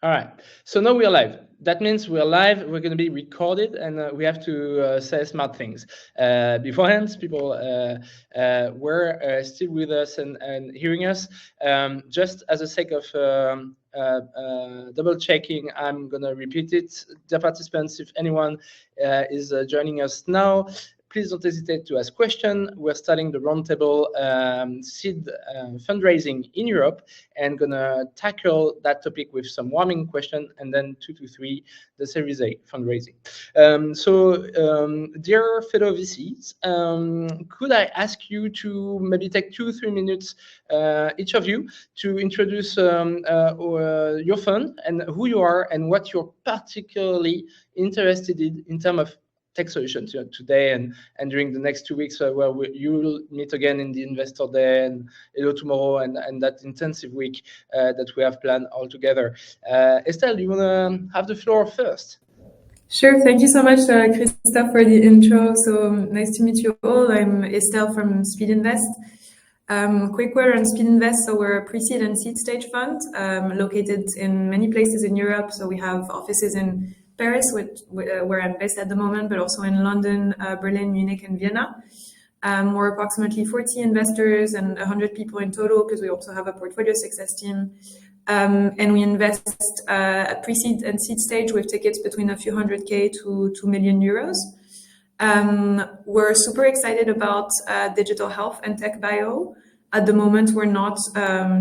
All right, so now we are live. That means we are live, we're going to be recorded, and we have to say smart things. Beforehand, people were still with us and hearing us. Just as a sake of double checking, I'm going to repeat it. Dear participants, if anyone is joining us now, please don't hesitate to ask questions. We're starting the roundtable seed fundraising in Europe and gonna tackle that topic with some warming question, and then 2 to 3 the Series A fundraising. Dear fellow VCs, could I ask you to maybe take 2-3 minutes, each of you, to introduce your fund and who you are and what you're particularly interested in terms of tech solutions today and during the next 2 weeks, where you'll meet again in the Investor Day and Hello Tomorrow and that intensive week that we have planned all together. Estelle, you want to have the floor first? Sure. Thank you so much, Christophe, for the intro. So nice to meet you all. I'm Estelle from Speedinvest. Quick word on Speedinvest. So we're a pre-seed and seed stage fund located in many places in Europe. So we have offices in Paris, where I'm based at the moment, but also in London, Berlin, Munich, and Vienna. We're approximately 40 investors and 100 people in total, because we also have a portfolio success team. And we invest at pre-seed and seed stage with tickets between a few hundred K to 2 million euros. We're super excited about digital health and tech bio. At the moment, we're not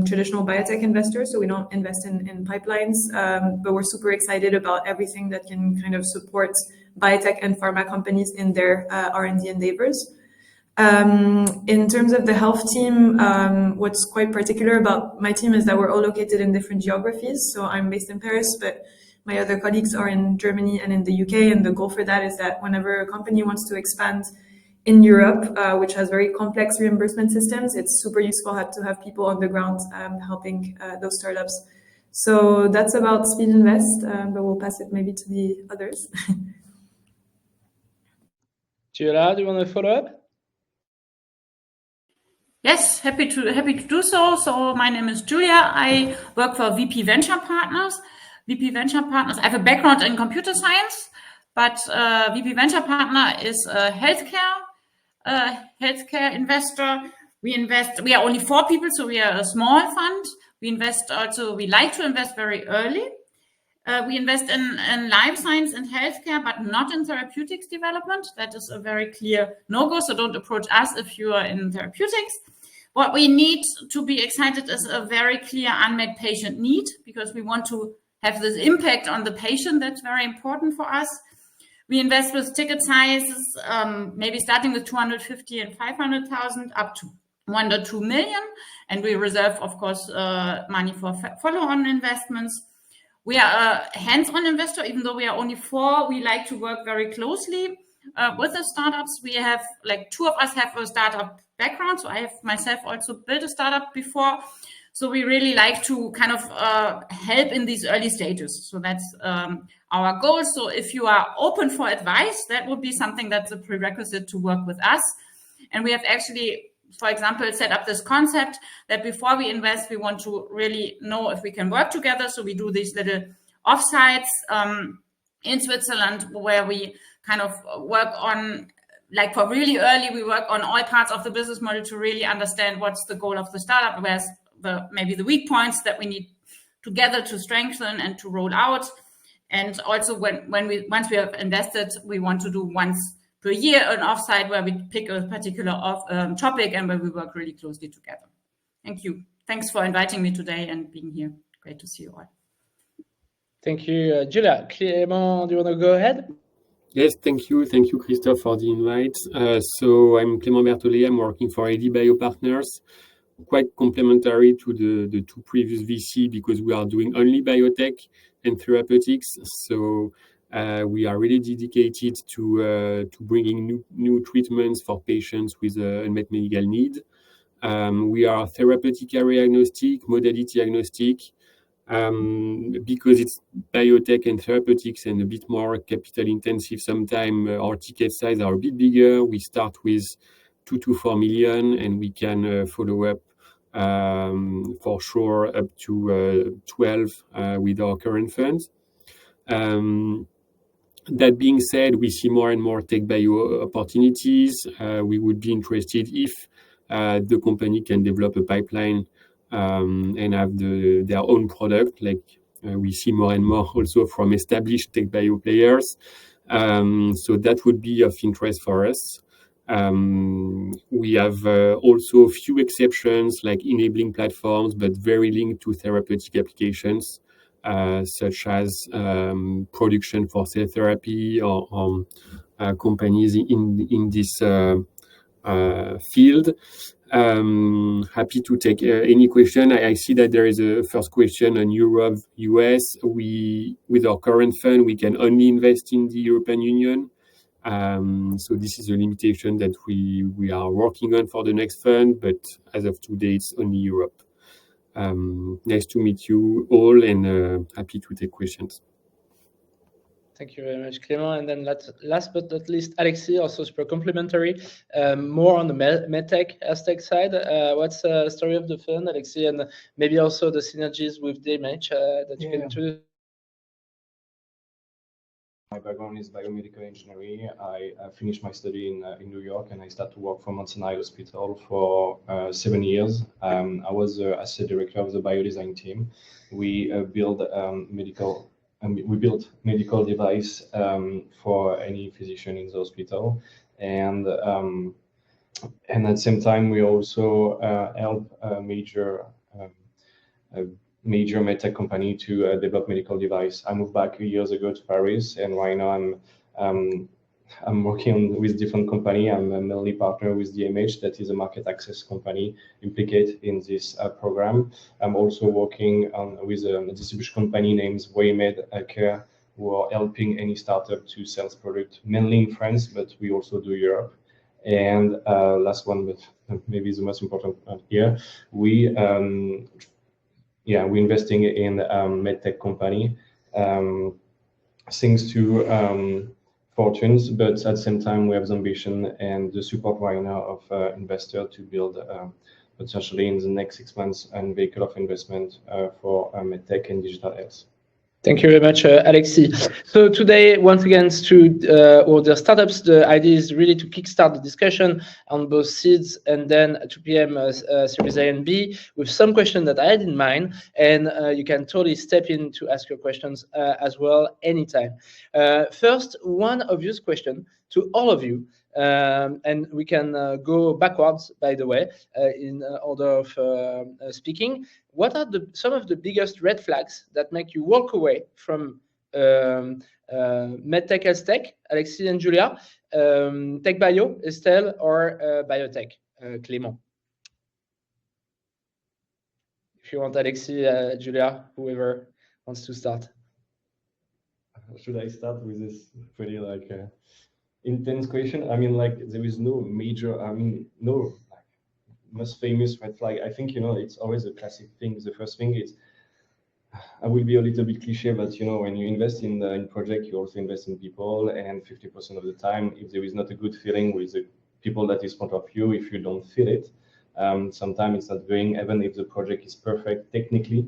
traditional biotech investors, so we don't invest in pipelines, but we're super excited about everything that can kind of support biotech and pharma companies in their R&D endeavors. In terms of the health team, what's quite particular about my team is that we're all located in different geographies. So I'm based in Paris, but my other colleagues are in Germany and in the UK. And the goal for that is that whenever a company wants to expand in Europe, which has very complex reimbursement systems, it's super useful to have people on the ground helping those startups. So that's about Speedinvest, but we'll pass it maybe to the others. Giola, do you want to follow up? Yes, happy to do so. So my name is Julia. I work for VP Venture Partners. VP Venture Partners, I have a background in computer science, but VP Venture Partner is a healthcare investor. We are only 4 people, so we are a small fund. We like to invest very early. We invest in life science and healthcare, but not in therapeutics development. That is a very clear no-go, so don't approach us if you are in therapeutics. What we need to be excited is a very clear unmet patient need, because we want to have this impact on the patient. That's very important for us. We invest with ticket sizes, maybe starting with 250 and 500,000 up to 1 to 2 million. And we reserve, of course, money for follow-on investments. We are a hands-on investor. Even though we are only 4, we like to work very closely with the startups. We have, 2 of us have a startup background. So I have myself also built a startup before. So we really like to kind of help in these early stages. So that's our goal. So if you are open for advice, that would be something that's a prerequisite to work with us. And we have actually, for example, set up this concept that before we invest, we want to really know if we can work together. So we do these little offsites in Switzerland, where we kind of work on, for really early, we work on all parts of the business model to really understand what's the goal of the startup, where's maybe the weak points that we need together to strengthen and to roll out. And also once we have invested, we want to do once per year an offsite where we pick a particular topic and where we work really closely together. Thank you. Thanks for inviting me today and being here. Great to see you all. Thank you, Julia. Clément, do you want to go ahead? Yes, thank you. Thank you, Christophe, for the invite. So I'm Clément Berthollet. I'm working for Adbio Partners. Quite complementary to the 2 previous VC, because we are doing only biotech and therapeutics. So we are really dedicated to bringing new treatments for patients with unmet medical need. We are therapeutic area agnostic, modality agnostic, because it's biotech and therapeutics and a bit more capital intensive. Sometimes our ticket size are a bit bigger. We start with 2 to 4 million, and we can follow up for sure up to 12 with our current funds. That being said, we see more and more tech bio opportunities. We would be interested if the company can develop a pipeline and have their own product, like we see more and more also from established tech bio players. So that would be of interest for us. We have also a few exceptions, like enabling platforms, but very linked to therapeutic applications, such as production for cell therapy or companies in this field. Happy to take any question. I see that there is a first question on Europe, US. With our current fund, we can only invest in the European Union. So this is a limitation that we are working on for the next fund, but as of today, it's only Europe. Nice to meet you all, and happy to take questions. Thank you very much, Clément. And then last but not least, Alexis, also super complimentary, more on the medtech Aztec side. What's the story of the fund, Alexis, and maybe also the synergies with DMH that you can introduce? My background is biomedical engineering. I finished my study in New York, and I started to work for Mount Sinai Hospital for 7 years. I was associate director of the biodesign team. We built medical device for any physician in the hospital, and at the same time we also help a major medtech company to develop medical device. I moved back years ago to Paris, and right now I'm working with different company. I'm a mainly partner with DMH, that is a market access company implicated in this program. I'm also working with a distribution company named Waymed Care, who are helping any startup to sell product, mainly in France, but we also do Europe. And last one, but maybe the most important here, we're investing in medtech company, thanks to fortunes, but at the same time we have the ambition and the support right now of investor to build potentially in the next 6 months a vehicle of investment for medtech and digital health. Thank you very much, Alexis. So today, once again, all the startups, the idea is really to kickstart the discussion on both seeds and then 2 p.m. Series A and B with some questions that I had in mind, and you can totally step in to ask your questions as well anytime. First, one obvious question to all of you, and we can go backwards, by the way, in order of speaking. What are some of the biggest red flags that make you walk away from medtech Aztec, Alexis and Julia, tech bio, Estelle, or biotech, Clément? If you want, Alexis, Julia, whoever wants to start. Should I start with this pretty intense question? I mean, there is no major, no most famous red flag. I think, it's always a classic thing. The first thing is, I will be a little bit cliche, but when you invest in project, you also invest in people, and 50% of the time, if there is not a good feeling with the people that is in front of you, if you don't feel it, sometimes it's not going, even if the project is perfect technically.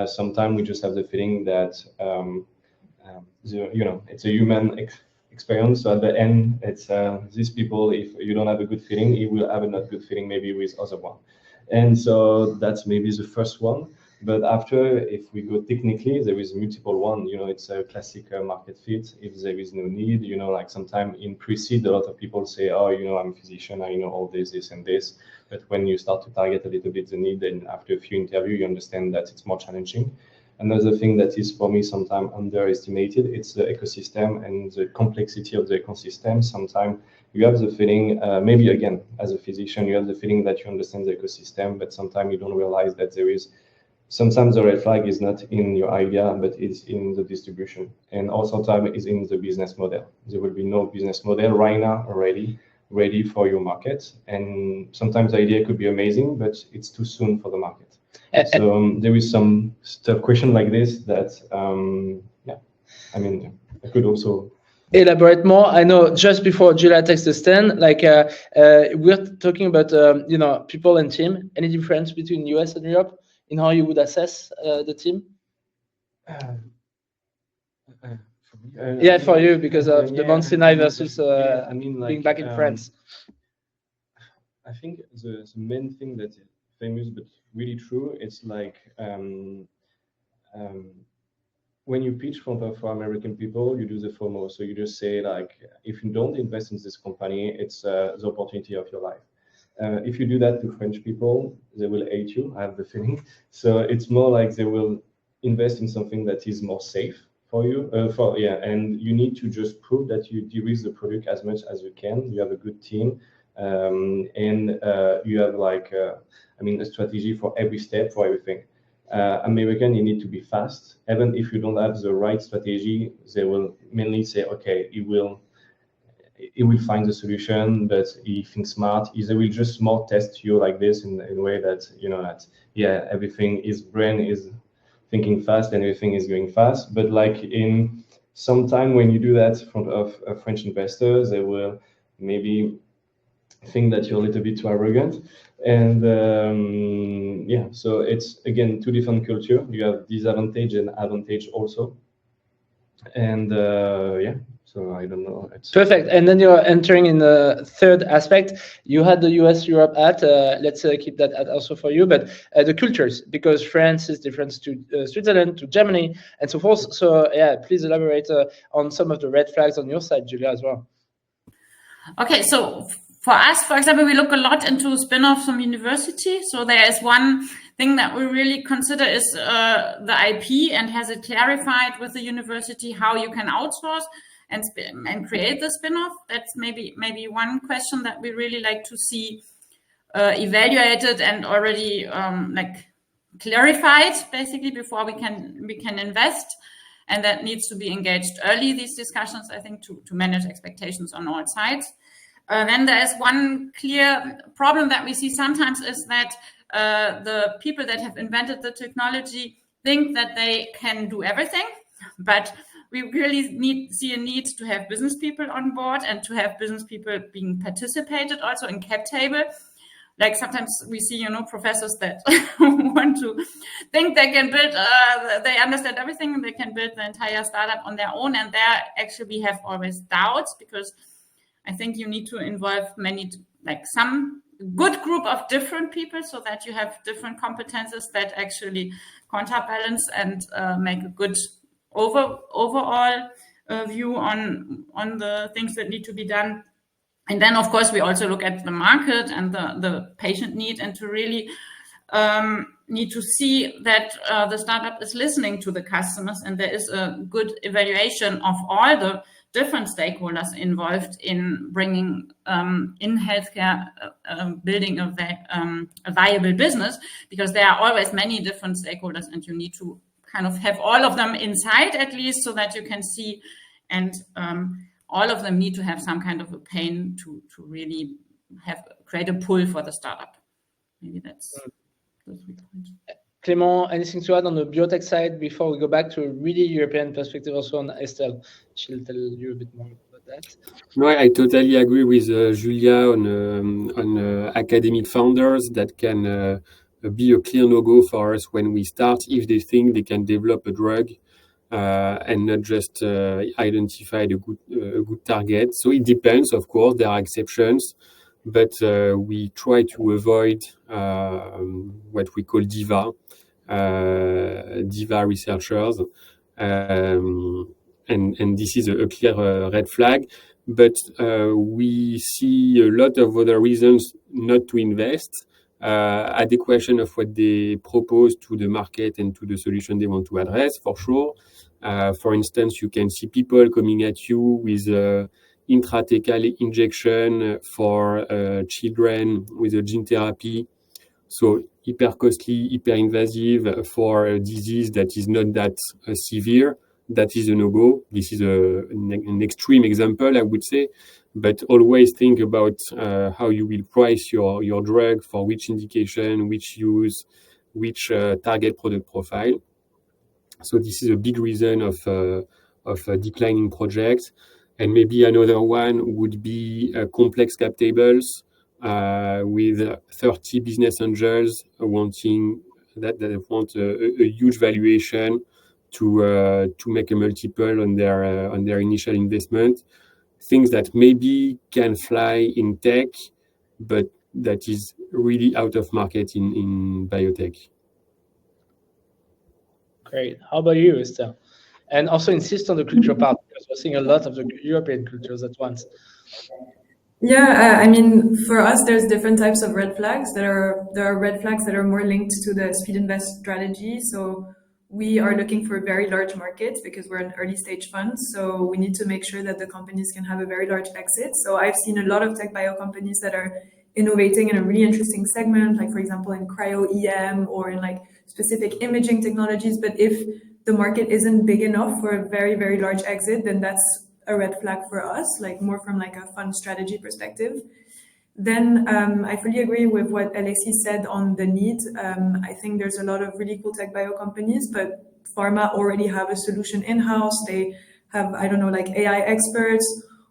Sometimes we just have the feeling that it's a human experience. So at the end, it's these people, if you don't have a good feeling, you will have a not good feeling maybe with other one. And so that's maybe the first one. But after, if we go technically, there is multiple one. It's a classic market fit. If there is no need, sometimes in pre-seed, a lot of people say, oh, I'm a physician, I know all this and this. But when you start to target a little bit the need, then after a few interviews, you understand that it's more challenging. Another thing that is for me sometimes underestimated, it's the ecosystem and the complexity of the ecosystem. Sometimes you have the feeling, maybe again, as a physician, you have the feeling that you understand the ecosystem, but sometimes you don't realize that sometimes the red flag is not in your idea, but it's in the distribution. And also time is in the business model. There will be no business model right now already ready for your market. And sometimes the idea could be amazing, but it's too soon for the market. So there is some question like this that, I could also elaborate more? I know just before Julia takes the stand, like we're talking about people and team. Any difference between US and Europe in how you would assess the team? For you because of the Mount Sinai versus being back in France. I think the main thing that is famous but really true, it's like when you pitch for American people, you do the FOMO. So you just say like, if you don't invest in this company, it's the opportunity of your life. If you do that to French people, they will hate you, I have the feeling. So it's more like they will invest in something that is more safe for you. And you need to just prove that you de-risk the product as much as you can. You have a good team. And you have like, a strategy for every step, for everything. American, you need to be fast. Even if you don't have the right strategy, they will mainly say, okay, he will find the solution, but he thinks smart. They will just more test you like this in a way that, everything, his brain is thinking fast and everything is going fast. But like in some time when you do that in front of French investors, they will maybe think that you're a little bit too arrogant. And so it's again 2 different cultures. You have disadvantage and advantage also. And so I don't know. It's perfect. And then you're entering in the third aspect. You had the US Europe at let's keep that at also for you, but the cultures, because France is different to Switzerland, to Germany, and so forth. So please elaborate on some of the red flags on your side, Julia, as well. Okay, so for us, for example, we look a lot into spin-offs from university. So there is one thing that we really consider is the IP, and has it clarified with the university how you can outsource and create the spin-off. That's maybe one question that we really like to see evaluated and already clarified, basically, before we can invest. And that needs to be engaged early, these discussions, I think, to manage expectations on all sides. Then there is one clear problem that we see sometimes is that the people that have invented the technology think that they can do everything, but we really see a need to have business people on board and to have business people being participated also in cap table. Like sometimes we see, professors that want to think they can build, they understand everything, and they can build the entire startup on their own. And there actually we have always doubts, because I think you need to involve some good group of different people, so that you have different competences that actually counterbalance and make a good overall view on the things that need to be done. And then, of course, we also look at the market and the patient need, and to really need to see that the startup is listening to the customers, and there is a good evaluation of all the different stakeholders involved in bringing in healthcare, building a viable business, because there are always many different stakeholders, and you need to kind of have all of them inside at least, so that you can see, and all of them need to have some kind of a pain to really create a pull for the startup. Maybe that's the 3 points. Clément, anything to add on the biotech side before we go back to a really European perspective also on Estelle? She'll tell you a bit more about that. No, I totally agree with Julia on academic founders that can be a clear no-go for us when we start, if they think they can develop a drug and not just identify a good target. So it depends, of course, there are exceptions, but we try to avoid what we call diva researchers, and this is a clear red flag. But we see a lot of other reasons not to invest, at the question of what they propose to the market and to the solution they want to address, for sure. For instance, you can see people coming at you with intrathecal injection for children with a gene therapy. So hyper costly, hyper invasive for a disease that is not that severe. That is a no-go. This is an extreme example, I would say, but always think about how you will price your drug, for which indication, which use, which target product profile. So this is a big reason of declining projects. And maybe another one would be complex cap tables with 30 business angels wanting that want a huge valuation to make a multiple on their initial investment. Things that maybe can fly in tech, but that is really out of market in biotech. Great. How about you, Estelle? And also insist on the culture part, because we're seeing a lot of the European cultures at once. Yeah, I mean, for us, there's different types of red flags. There are red flags that are more linked to the Speedinvest strategy. So we are looking for very large markets because we're an early stage fund. So we need to make sure that the companies can have a very large exit. So I've seen a lot of tech bio companies that are innovating in a really interesting segment, like for example, in cryo-EM or in like specific imaging technologies. But if the market isn't big enough for a very, very large exit, then that's a red flag for us, like more from like a fund strategy perspective. Then I fully agree with what Alexis said on the need. I think there's a lot of really cool tech bio companies, but pharma already have a solution in-house. They have, I don't know, like AI experts,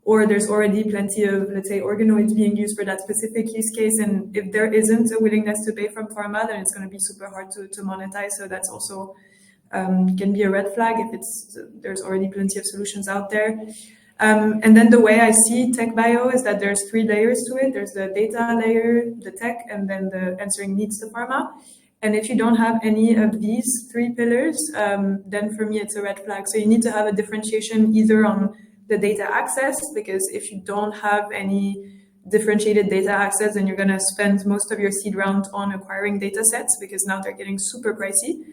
or there's already plenty of, let's say, organoids being used for that specific use case. And if there isn't a willingness to pay from pharma, then it's going to be super hard to monetize. So that's also can be a red flag if there's already plenty of solutions out there. And then the way I see tech bio is that there's 3 layers to it. There's the data layer, the tech, and then the answering needs to pharma. And if you don't have any of these 3 pillars, then for me, it's a red flag. So you need to have a differentiation either on the data access, because if you don't have any differentiated data access, then you're going to spend most of your seed round on acquiring data sets, because now they're getting super pricey.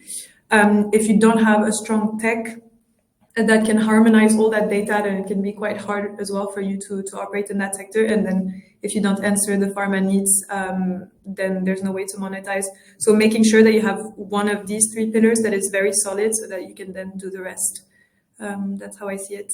If you don't have a strong tech that can harmonize all that data, then it can be quite hard as well for you to operate in that sector. And then if you don't answer the pharma needs, then there's no way to monetize. So making sure that you have one of these 3 pillars that is very solid so that you can then do the rest. That's how I see it.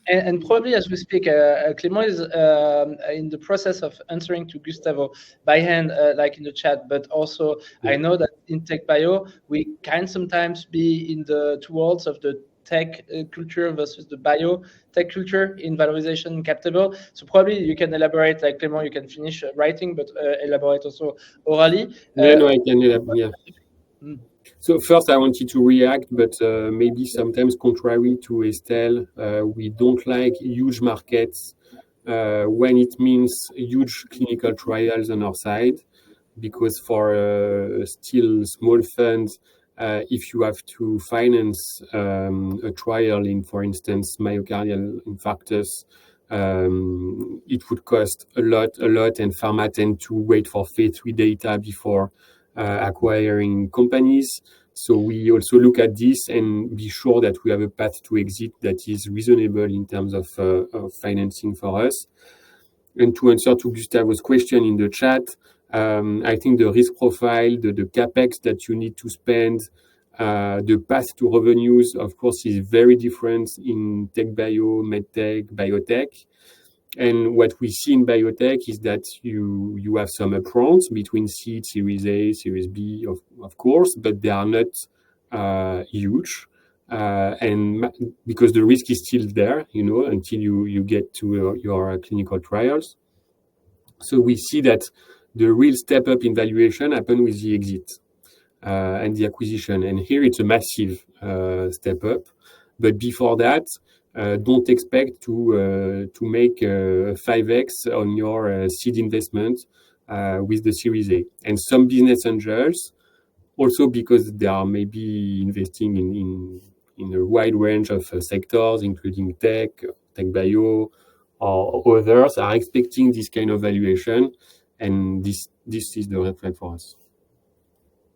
And probably as we speak, Clément is in the process of answering to Gustavo by hand, like in the chat, but also I know that in Tech Bio, we can sometimes be in the 2 worlds of the tech culture versus the bio tech culture in valorization and cap table. So probably you can elaborate, like Clément, you can finish writing, but elaborate also orally. No, I can elaborate. Yeah. So first, I wanted to react, but maybe sometimes contrary to Estelle, we don't like huge markets when it means huge clinical trials on our side, because for still small funds, if you have to finance a trial in, for instance, myocardial infarctus, it would cost a lot, and pharma tend to wait for phase 3 data before acquiring companies. So we also look at this and be sure that we have a path to exit that is reasonable in terms of financing for us. And to answer to Gustavo's question in the chat, I think the risk profile, the capex that you need to spend, the path to revenues, of course, is very different in tech bio, medtech, biotech. And what we see in biotech is that you have some upfronts between seed, Series A, Series B, of course, but they are not huge. And because the risk is still there, until you get to your clinical trials. So we see that the real step up in valuation happen with the exit and the acquisition. And here it's a massive step up. But before that, don't expect to make 5x on your seed investment with the Series A. And some business angels, also because they are maybe investing in a wide range of sectors, including tech bio, or others, are expecting this kind of valuation, and this is the red flag for us.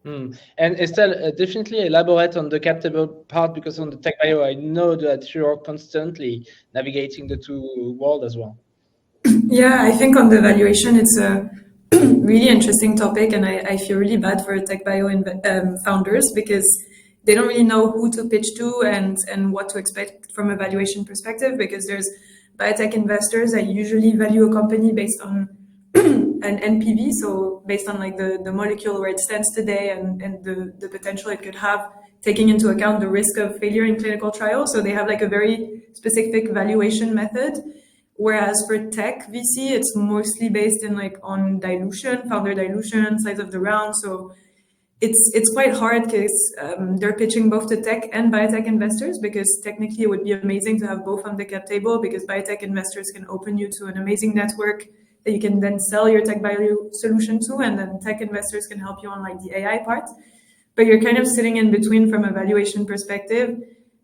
And Estelle, definitely elaborate on the cap table part, because on the tech bio, I know that you're constantly navigating the 2 worlds as well. Yeah, I think on the valuation, it's a really interesting topic, and I feel really bad for tech bio founders, because they don't really know who to pitch to and what to expect from a valuation perspective, because there's biotech investors that usually value a company based on an NPV, so based on like the molecule where it stands today and the potential it could have taking into account the risk of failure in clinical trials. So they have like a very specific valuation method. Whereas for tech VC, it's mostly based in like on dilution, founder dilution, size of the round. So it's quite hard because they're pitching both to tech and biotech investors, because technically it would be amazing to have both on the cap table, because biotech investors can open you to an amazing network that you can then sell your tech bio solution to, and then tech investors can help you on like the AI part. But you're kind of sitting in between from a valuation perspective.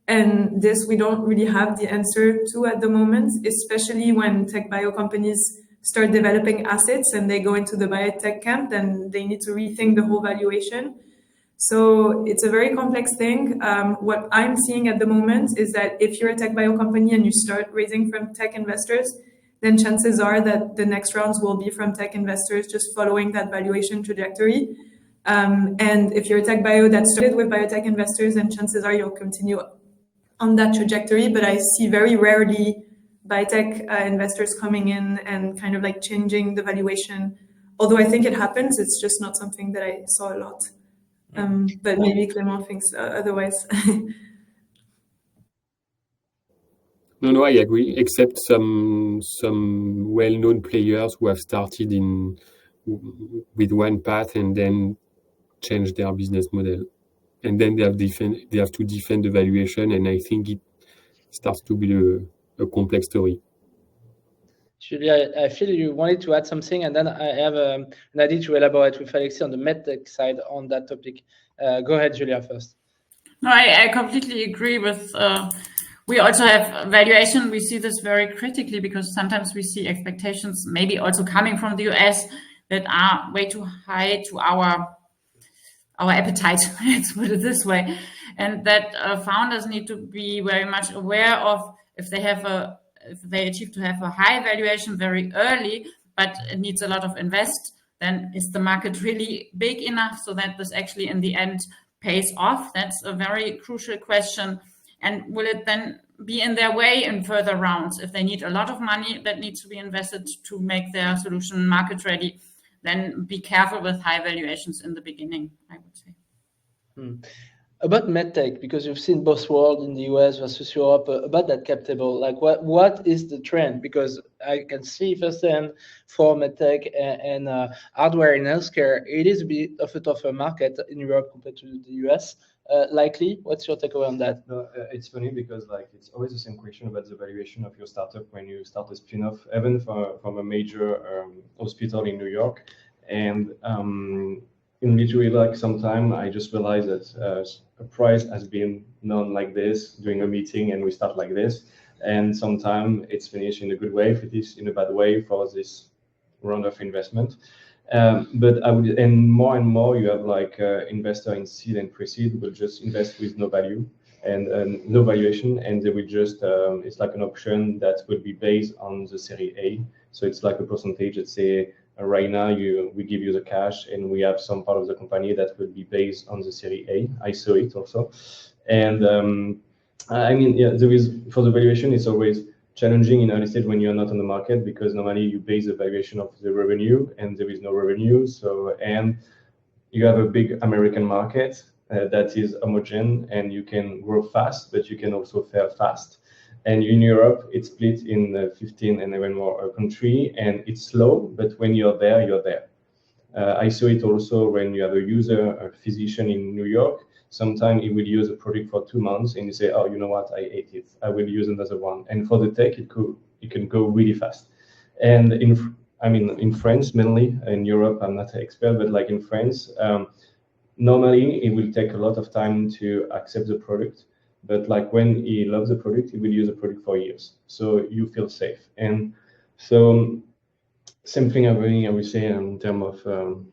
And this we don't really have the answer to at the moment, especially when tech bio companies start developing assets and they go into the biotech camp, then they need to rethink the whole valuation. So it's a very complex thing. What I'm seeing at the moment is that if you're a tech bio company and you start raising from tech investors, then chances are that the next rounds will be from tech investors, just following that valuation trajectory. And if you're a tech bio that started with biotech investors, then chances are you'll continue on that trajectory. But I see very rarely biotech investors coming in and kind of like changing the valuation. Although I think it happens, it's just not something that I saw a lot. But maybe Clément thinks otherwise. No, I agree. Except some well-known players who have started with one path and then changed their business model, and then they have to defend the valuation, and I think it starts to be a complex story. Julia, I feel you wanted to add something, and then I have an idea to elaborate with Alexis on the medtech side on that topic. Go ahead, Julia, first. No, I completely agree with. We also have valuation. We see this very critically because sometimes we see expectations, maybe also coming from the US, that are way too high to our appetite. Let's put it this way, and that founders need to be very much aware of if they achieve to have a high valuation very early, but it needs a lot of invest, then is the market really big enough so that this actually in the end pays off? That's a very crucial question. And will it then be in their way in further rounds? If they need a lot of money that needs to be invested to make their solution market ready, then be careful with high valuations in the beginning, I would say. About medtech, because you've seen both worlds in the US versus Europe, about that cap table, like what is the trend? Because I can see firsthand for medtech and hardware in healthcare, it is a bit of a tougher market in Europe compared to the US. Likely, what's your takeaway on that? No, it's funny because like it's always the same question about the valuation of your startup when you start a spin-off, even from a major hospital in New York, and in literally like sometime I just realized that a price has been known like this during a meeting and we start like this, and sometime it's finished in a good way, if it is in a bad way for this round of investment. But I would, and more you have like investor in seed and pre-seed will just invest with no value and no valuation, and they will just it's like an option that would be based on the Series A. So it's like a percentage. Let's say right now we give you the cash, and we have some part of the company that will be based on the Series A. I saw it also, and I mean, yeah, there is for the valuation. It's always challenging in early stage when you're not on the market, because normally you base the valuation of the revenue, and there is no revenue. So, and you have a big American market that is homogeneous, and you can grow fast, but you can also fail fast. And in Europe, it's split in 15 and even more country, and it's slow, but when you're there, you're there. I saw it also when you have a user, a physician in New York. Sometimes he will use a product for 2 months and you say, oh, you know what, I hate it, I will use another one. And for the tech, it can go really fast. And in France mainly, in Europe, I'm not an expert, but like in France, normally it will take a lot of time to accept the product. But like when he loves the product, he will use the product for years. So you feel safe. And so same thing I would say in terms of,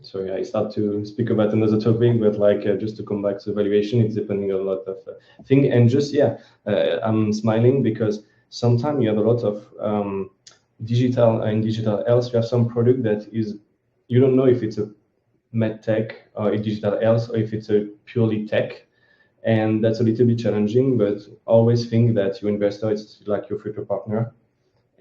sorry, I start to speak about another topic, but like just to come back to valuation, it's depending on a lot of things. And just, I'm smiling because sometimes you have a lot of digital health. You have some product that is, you don't know if it's a med tech or a digital health, or if it's a purely tech. And that's a little bit challenging, but always think that your investor is like your future partner.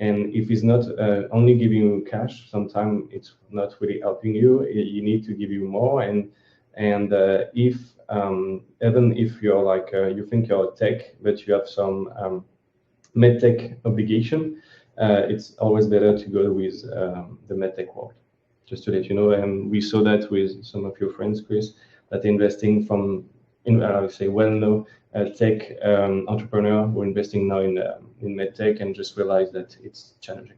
And if it's not only giving you cash, sometimes it's not really helping you. You need to give you more. And And if even if you're like you think you're a tech, but you have some medtech obligation, it's always better to go with the medtech world. Just to let you know, and we saw that with some of your friends, Chris, that investing from say well-known tech entrepreneur who are investing now in medtech and just realize that it's challenging.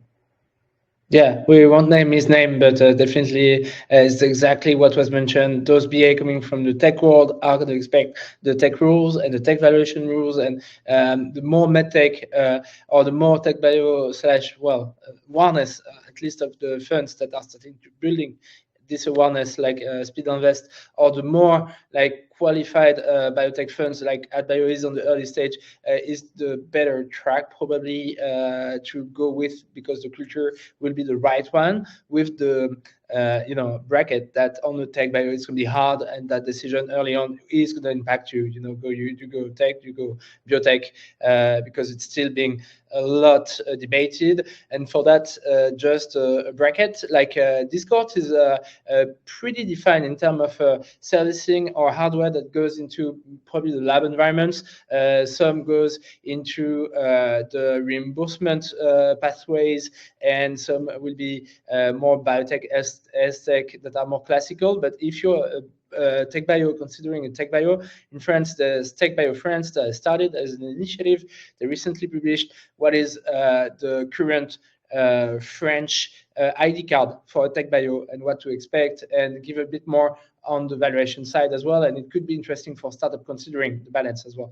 Yeah, we won't name his name, but definitely it's exactly what was mentioned. Those BA coming from the tech world are going to expect the tech rules and the tech valuation rules, and the more medtech or the more tech bio / awareness, at least of the funds that are starting to building this awareness, like Speedinvest, or the more like qualified biotech funds like Adbio is on the early stage, is the better track probably to go with, because the culture will be the right one with the bracket that on the tech bio it's going to be hard, and that decision early on is going to impact you. You go tech, you go biotech, because it's still being a lot debated. And for that, just a bracket like Discord is pretty defined in terms of servicing or hardware that goes into probably the lab environments. Some goes into the reimbursement pathways, and some will be more biotech tech that are more classical. But if you're tech bio, considering a tech bio in France, the Tech Bio France started as an initiative. They recently published what is the current French ID card for a tech bio and what to expect, and give a bit more on the valuation side as well. And it could be interesting for startup considering the balance as well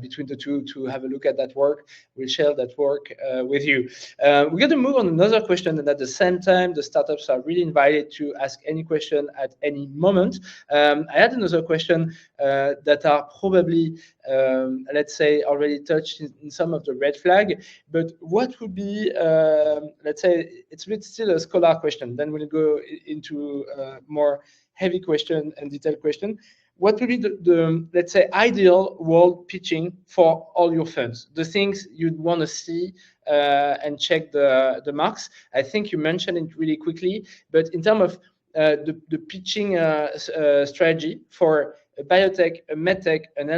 between the two, to have a look at that work. We'll share that work with you. We're going to move on another question, and at the same time, the startups are really invited to ask any question at any moment. I had another question that are probably, let's say, already touched in some of the red flag, but what would be, let's say, it's a bit still a scholar question, then we'll go into more heavy question and detailed question. What would be the let's say, ideal world pitching for all your funds? The things you'd want to see and check the marks. I think you mentioned it really quickly, but in terms of the pitching strategy for a biotech, a medtech, an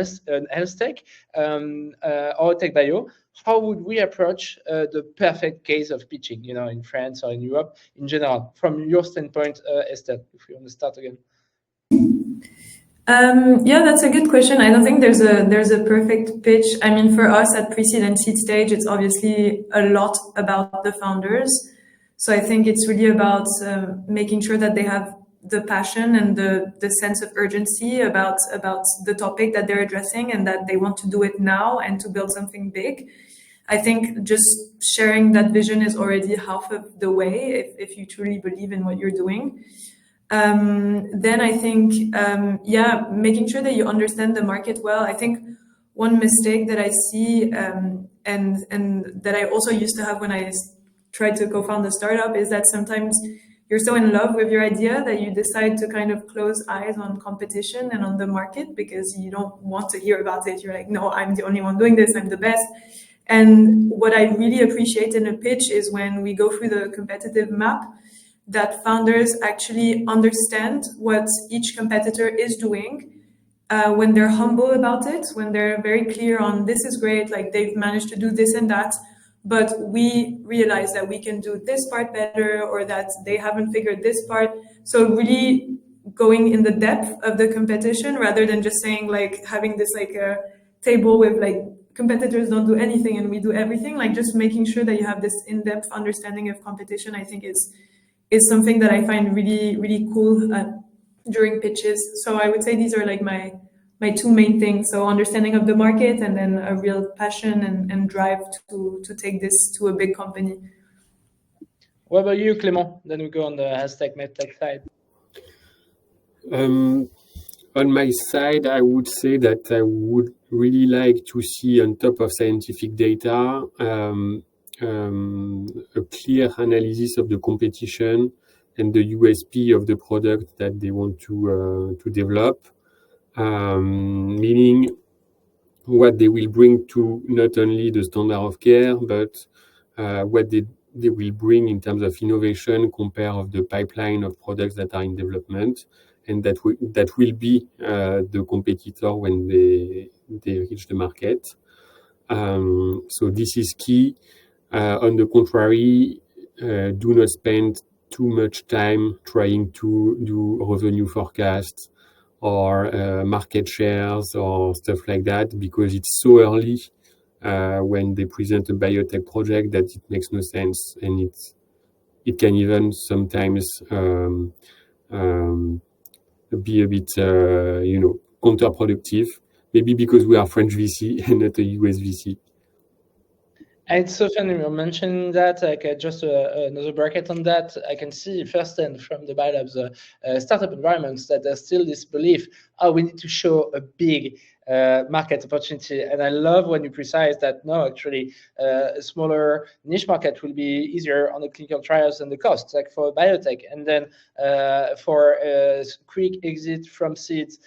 health tech, or a tech bio, how would we approach the perfect case of pitching, in France or in Europe in general, from your standpoint, Esther, if you want to start again? Yeah, that's a good question. I don't think there's a perfect pitch. I mean, for us at pre-seed and seed stage, it's obviously a lot about the founders. So I think it's really about making sure that they have the passion and the sense of urgency about the topic that they're addressing, and that they want to do it now and to build something big. I think just sharing that vision is already half of the way if you truly believe in what you're doing. Then I think, making sure that you understand the market well. I think one mistake that I see and that I also used to have when I tried to co-found a startup is that sometimes you're so in love with your idea that you decide to kind of close eyes on competition and on the market because you don't want to hear about it. You're like, no, I'm the only one doing this, I'm the best. And what I really appreciate in a pitch is when we go through the competitive map, that founders actually understand what each competitor is doing, when they're humble about it, when they're very clear on this is great, like they've managed to do this and that, but we realize that we can do this part better, or that they haven't figured this part. So really going in the depth of the competition rather than just saying like having this like a table with like competitors don't do anything and we do everything, like just making sure that you have this in-depth understanding of competition, I think is something that I find really, really cool during pitches. So I would say these are like my two main things. So understanding of the market, and then a real passion and drive to take this to a big company. What about you, Clément? Then we go on the hashtag MedTech side. On my side, I would say that I would really like to see, on top of scientific data, a clear analysis of the competition and the USP of the product that they want to develop, meaning what they will bring to not only the standard of care, but what they will bring in terms of innovation compared of the pipeline of products that are in development, and that will be the competitor when they reach the market. So this is key. On the contrary, do not spend too much time trying to do revenue forecasts or market shares or stuff like that, because it's so early when they present a biotech project that it makes no sense, and it can even sometimes be a bit counterproductive, maybe because we are French VC and not a US VC. And it's so funny you're mentioning that. Like just another bracket on that, I can see firsthand from the Biolabs startup environments that there's still this belief, we need to show a big market opportunity. And I love when you precise that, no, actually, a smaller niche market will be easier on the clinical trials and the costs, like for biotech. And then for quick exit from seeds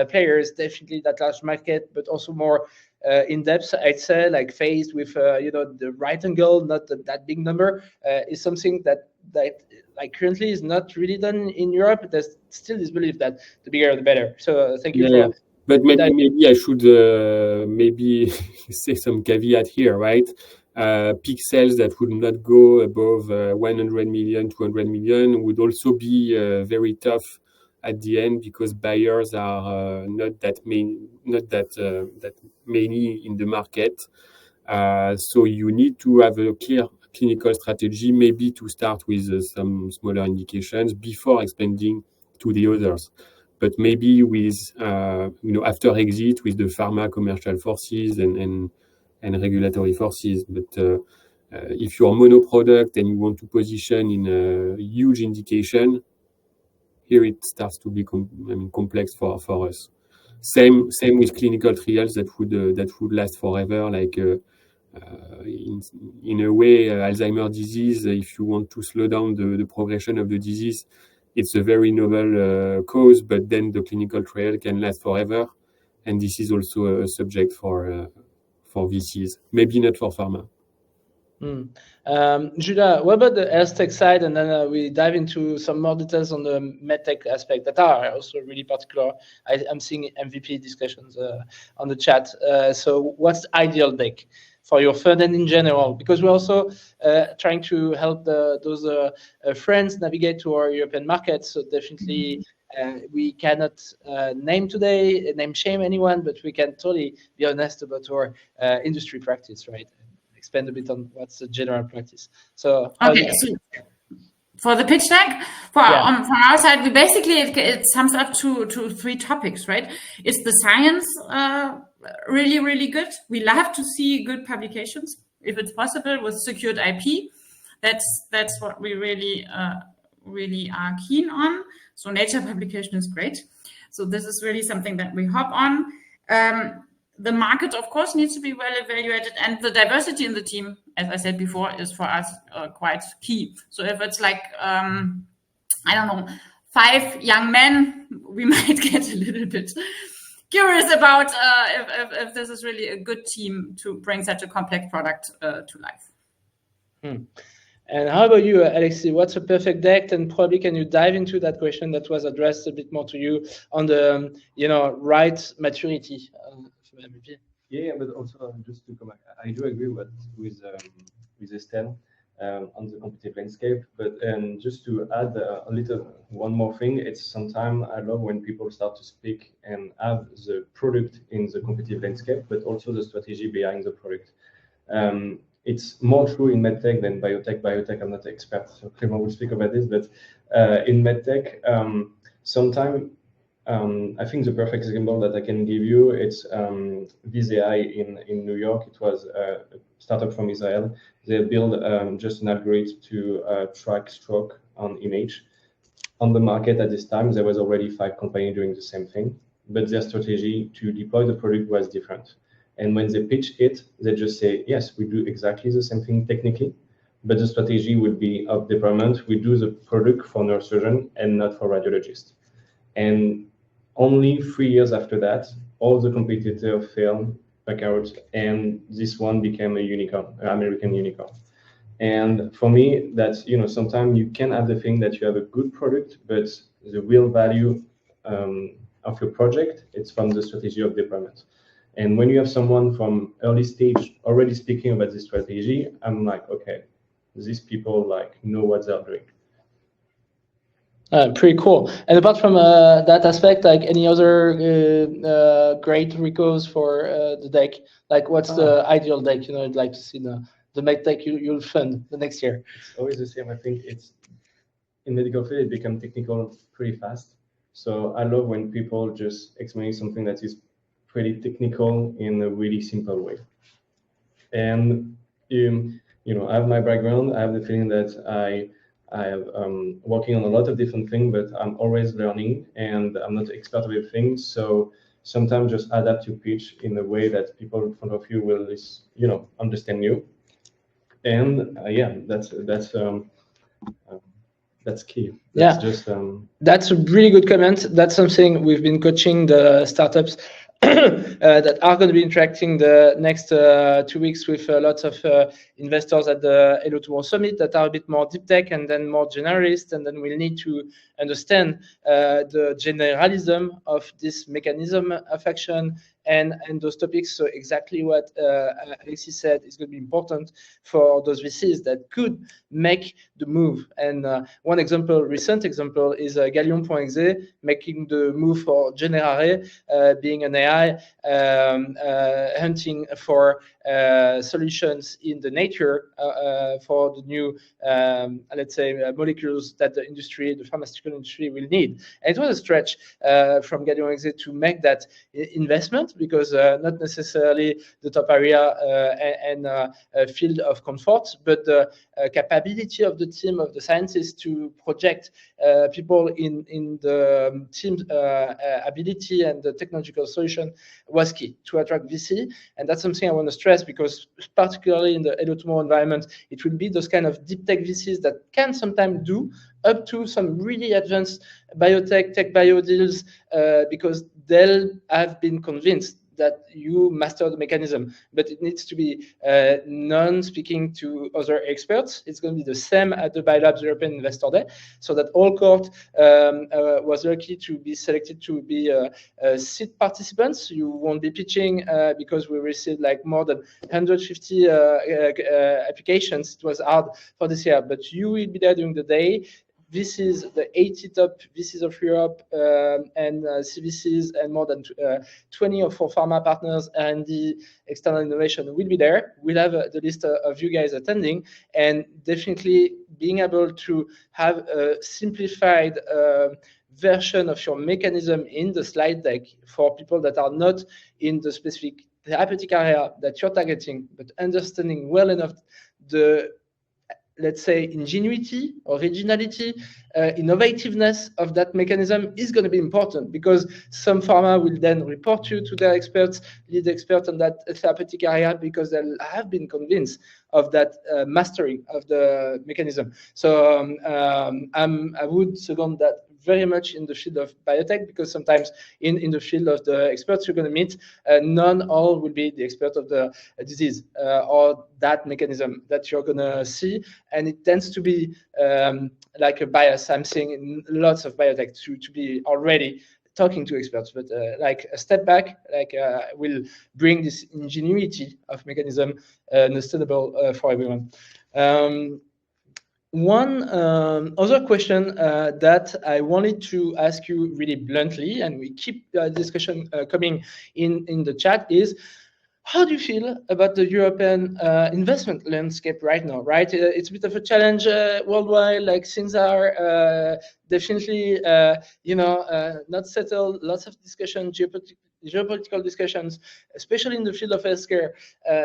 players, definitely that large market, but also more in depth, I'd say, like faced with the right angle, not that big number, is something that like currently is not really done in Europe. There's still this belief that the bigger the better. So thank you for. But maybe I should maybe say some caveat here, right? Peak sales that would not go above 100 million, 200 million would also be very tough at the end, because buyers are not that many in the market. So you need to have a clear clinical strategy, maybe to start with some smaller indications before expanding to the others. But maybe with after exit with the pharma commercial forces and regulatory forces. But if you're a mono product and you want to position in a huge indication, here it starts to be complex for us. Same with clinical trials that would last forever. Like in a way, Alzheimer's disease. If you want to slow down the progression of the disease, it's a very novel cause. But then the clinical trial can last forever, and this is also a subject for VCs. Maybe not for pharma. Julia, what about the health tech side? And then we dive into some more details on the medtech aspect that are also really particular. I'm seeing MVP discussions on the chat. So what's the ideal deck for your fund and in general? Because we're also trying to help those friends navigate to our European markets. So definitely we cannot name shame anyone, but we can totally be honest about our industry practice, right? Expand a bit on what's the general practice. So okay, so for the pitch deck, from our side, we basically it sums up to 3 topics, right? It's the science really, really good. We love to see good publications, if it's possible, with secured IP. That's what we really are keen on. So Nature publication is great. So this is really something that we hop on. The market, of course, needs to be well evaluated, and the diversity in the team, as I said before, is for us quite key. So if it's like, 5 young men, we might get a little bit curious about if this is really a good team to bring such a complex product to life. And how about you, Alexis? What's a perfect deck? And probably can you dive into that question that was addressed a bit more to you on the right maturity of MVP? Yeah, but also just to come back, I do agree with Estelle on the competitive landscape. But just to add one more thing, it's sometimes I love when people start to speak and have the product in the competitive landscape, but also the strategy behind the product. It's more true in medtech than biotech. Biotech, I'm not an expert, so Clément will speak about this. But in medtech, sometimes I think the perfect example that I can give you, it's VZI in New York. It was a startup from Israel. They built just an algorithm to track stroke on image. On the market at this time, there was already 5 companies doing the same thing, but their strategy to deploy the product was different. And when they pitch it, they just say, yes, we do exactly the same thing technically, but the strategy would be of deployment. We do the product for neurosurgeon and not for radiologist. And only 3 years after that, all the competitors failed back out, and this one became a unicorn, an American unicorn. And for me, that's, sometimes you can have the thing that you have a good product, but the real value your project, it's from the strategy of deployment. And when you have someone from early stage already speaking about this strategy, I'm like, okay, these people like know what they're doing. Pretty cool. And apart from that aspect, like any other great recos for the deck? Like what's the ideal deck, you know, you'd like to see the make deck you'll fund the next year? It's always the same. I think it's in medical field, it becomes technical pretty fast. So I love when people just explain something that is pretty technical in a really simple way. And you know, I have my background. I have the feeling that I have working on a lot of different things, but I'm always learning, and I'm not expert of everything. So sometimes just adapt your pitch in a way that people in front of you will, you know, understand you. And yeah, that's key. That's just that's a really good comment. That's something we've been coaching the startups that are going to be interacting the next 2 weeks with lots of investors at the Hello Tomorrow Summit that are a bit more deep tech and then more generalist, and then we'll need to understand the generalism of this mechanism of action and those topics. So exactly what Alexis said is going to be important for those VCs that could make the move. And one example, recent example, is Gallium.exe making the move for Generare, being an AI hunting for solutions in the nature for the new, let's say, molecules that the industry, the pharmaceutical industry will need. And it was a stretch from Gallium.exe to make that investment, because not necessarily the top area and field of comfort, but the capability of the team, of the scientists to project people in the team's ability and the technological solution was key to attract VC. And that's something I want to stress, because particularly in the Hello Tomorrow environment, it will be those kind of deep tech VCs that can sometimes do up to some really advanced biotech, tech bio deals, because they'll have been convinced that you master the mechanism, but it needs to be non-speaking to other experts. It's going to be the same at the Biolabs European Investor Day, so that all cohort was lucky to be selected to be seed participants. You won't be pitching because we received like more than 150 applications. It was hard for this year, but you will be there during the day. This is the 80 top VCs of Europe and CVCs, and more than 20 of our pharma partners and the external innovation will be there. We'll have the list of you guys attending, and definitely being able to have a simplified version of your mechanism in the slide deck for people that are not in the specific therapeutic area that you're targeting, but understanding well enough the, let's say, ingenuity, originality, innovativeness of that mechanism is going to be important, because some pharma will then report you to their experts, lead expert on that therapeutic area, because they'll have been convinced of that mastery of the mechanism. So I would second that very much in the field of biotech, because sometimes in the field of the experts you're going to meet, none all will be the expert of the disease or that mechanism that you're going to see. And it tends to be like a bias I'm seeing in lots of biotech to be already talking to experts, but like a step back, like will bring this ingenuity of mechanism understandable for everyone. One other question that I wanted to ask you really bluntly, and we keep discussion coming in the chat, is how do you feel about the European investment landscape right now, right? It's a bit of a challenge worldwide, like things are definitely, not settled, lots of discussion, geopolitical discussions, especially in the field of healthcare.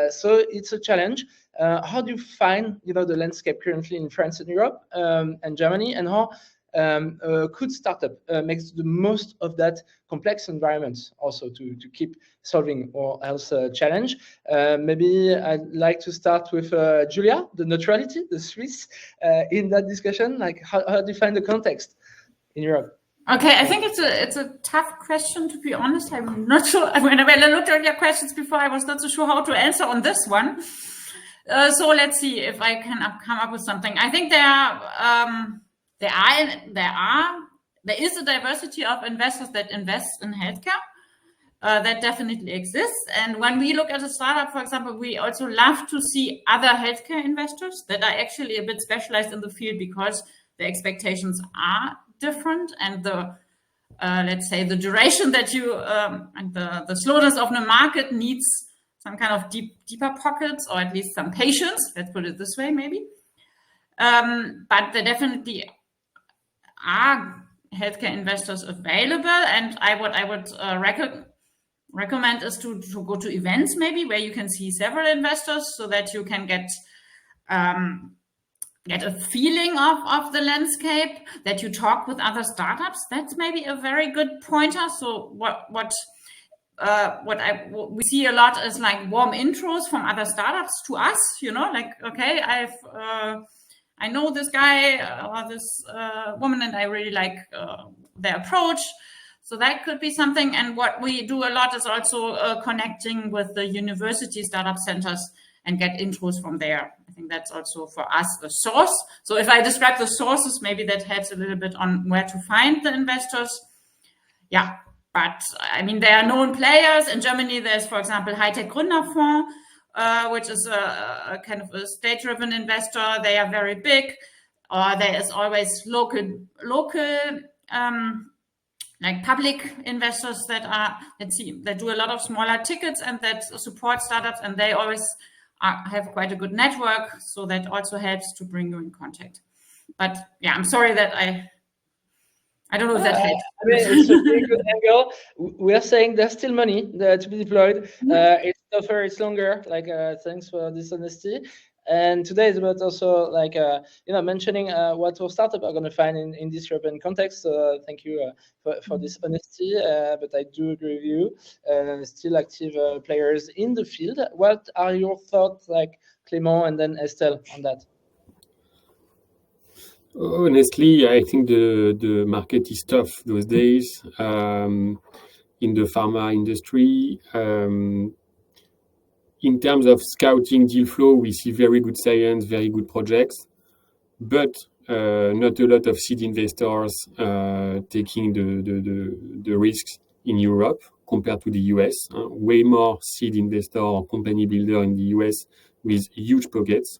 So it's a challenge. How do you find, the landscape currently in France and Europe and Germany, and how could startup makes the most of that complex environment also to keep solving our health challenge? Maybe I'd like to start with Julia, the neutrality, the Swiss, in that discussion. Like, how do you find the context in Europe? Okay, I think it's a tough question, to be honest. I'm not sure. When I looked at your questions before, I was not so sure how to answer on this one. So let's see if I can come up with something. I think there there is a diversity of investors that invest in healthcare. That definitely exists. And when we look at a startup, for example, we also love to see other healthcare investors that are actually a bit specialized in the field, because the expectations are different, and the let's say the duration that you and the slowness of the market needs some kind of deeper pockets, or at least some patience. Let's put it this way, maybe. But there definitely are healthcare investors available, and what I would recommend is to go to events, maybe, where you can see several investors, so that you can get a feeling of the landscape, that you talk with other startups. That's maybe a very good pointer. So what we see a lot is like warm intros from other startups to us, like, okay, I know this guy or this woman, and I really like their approach. So that could be something. And what we do a lot is also connecting with the university startup centers and get intros from there. I think that's also for us the source. So if I describe the sources, maybe that helps a little bit on where to find the investors. Yeah, but I mean, there are known players. In Germany, there's, for example, High-Tech Gründerfonds, which is a kind of a state-driven investor. They are very big. Or there is always local like public investors that do a lot of smaller tickets and that support startups, and they always have quite a good network, so that also helps to bring you in contact. But yeah, I'm sorry that I don't know if that helps. I mean, it's a very good angle. We are saying there's still money to be deployed. It's tougher, it's longer. Like, thanks for this honesty. And today is about also like mentioning what our startup are going to find in this European context. So thank you for this honesty. But I do agree with you. Still active players in the field. What are your thoughts, like Clément and then Estelle, on that? Honestly, I think the market is tough those days in the pharma industry. In terms of scouting deal flow, we see very good science, very good projects, but not a lot of seed investors taking the risks in Europe compared to the US. Way more seed investor or company builder in the US with huge pockets.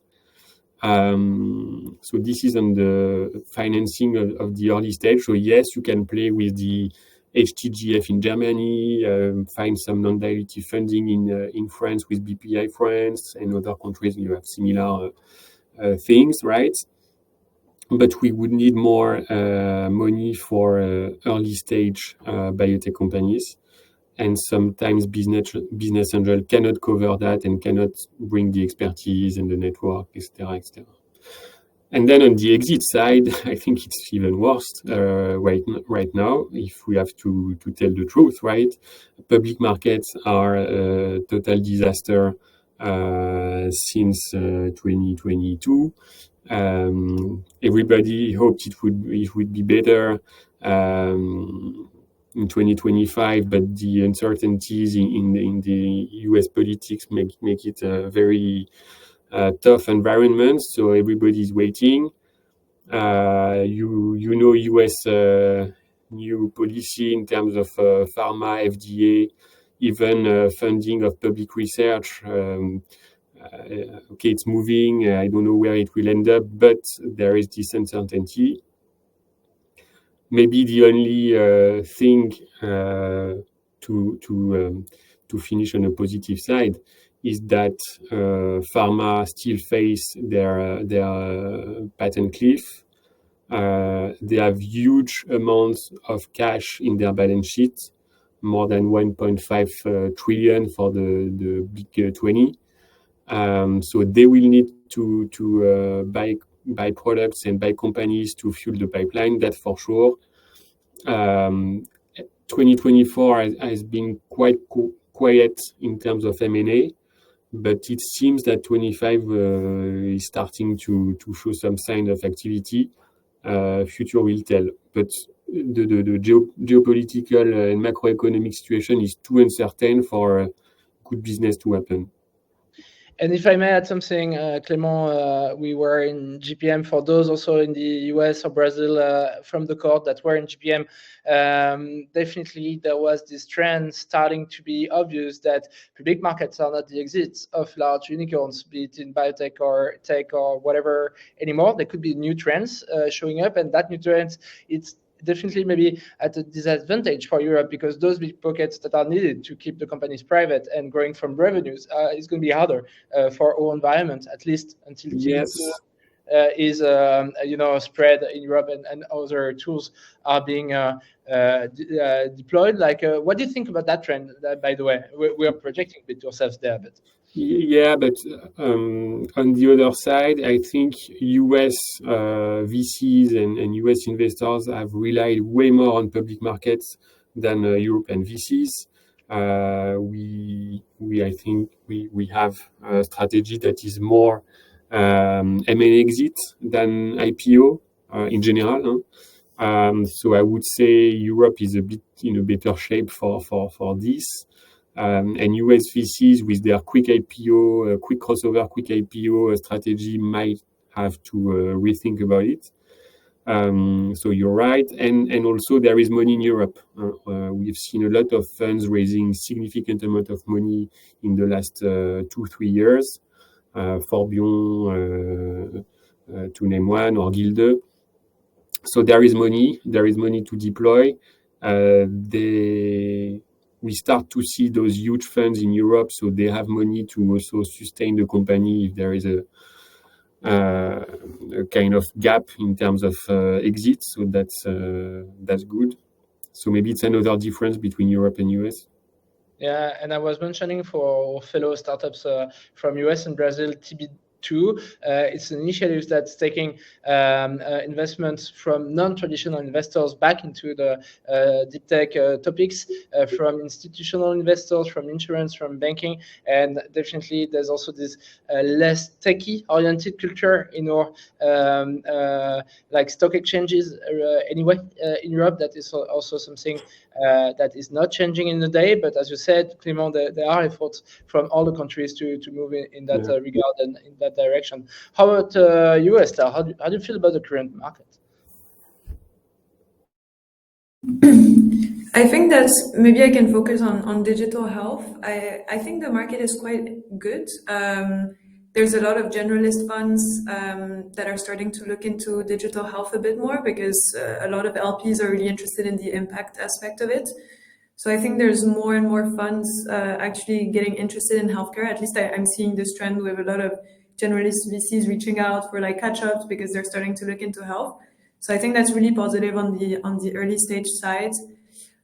So this is on the financing of the early stage. So yes, you can play with the HTGF in Germany, find some non-dilutive funding in France with BPI France, and other countries you have similar things, right? But we would need more money for early stage biotech companies, and sometimes business angel cannot cover that and cannot bring the expertise and the network, etc., etc. And then on the exit side, I think it's even worse right now, if we have to tell the truth, right? Public markets are a total disaster since 2022. Everybody hoped it would be better in 2025, but the uncertainties in the US politics make it a very tough environment, so everybody's waiting. US new policy in terms of pharma, FDA, even funding of public research. Okay, it's moving. I don't know where it will end up, but there is this uncertainty. Maybe the only thing to finish on a positive side is that pharma still face their patent cliff. They have huge amounts of cash in their balance sheet, more than 1.5 trillion for the big 20. So they will need to buy products and buy companies to fuel the pipeline, that's for sure. 2024 has been quite quiet in terms of M&A, but it seems that 25 is starting to show some sign of activity. Future will tell, but the geopolitical and macroeconomic situation is too uncertain for good business to happen. And if I may add something, Clément, we were in GPM for those also in the US or Brazil from the court that were in GPM. Definitely there was this trend starting to be obvious that public markets are not the exits of large unicorns, be it in biotech or tech or whatever anymore. There could be new trends showing up, and that new trends, it's definitely maybe at a disadvantage for Europe, because those big pockets that are needed to keep the companies private and growing from revenues is going to be harder for our environment, at least until Yes. is spread in Europe and other tools are being deployed. Like, what do you think about that trend? By the way, we are projecting a bit yourselves there, but. Yeah, but on the other side, I think US VCs and US investors have relied way more on public markets than European VCs. I think we have a strategy that is more M&A exit than IPO in general. So I would say Europe is a bit in a better shape for this. And US VCs with their quick IPO, quick crossover, quick IPO strategy might have to rethink about it. So you're right. And also there is money in Europe. We've seen a lot of funds raising significant amount of money in the last 2-3 years. Forbion, to name one, or Gilde. So there is money to deploy. We start to see those huge funds in Europe, so they have money to also sustain the company if there is a kind of gap in terms of exits. So that's good. So maybe it's another difference between Europe and US. Yeah, and I was mentioning for fellow startups from US and Brazil, TB2. It's an initiative that's taking investments from non-traditional investors back into the deep tech topics, from institutional investors, from insurance, from banking, and definitely there's also this less techie-oriented culture in our like stock exchanges anyway in Europe. That is also something that is not changing in the day, but as you said, Clément, there are efforts from all the countries to move in that regard and in that direction. How about US? How do you feel about the current market? I think that maybe I can focus on digital health. I think the market is quite good. There's a lot of generalist funds that are starting to look into digital health a bit more, because a lot of LPs are really interested in the impact aspect of it. So I think there's more and more funds actually getting interested in healthcare. At least I'm seeing this trend with a lot of generalist VCs reaching out for like catch-ups because they're starting to look into health. So I think that's really positive on the early stage side.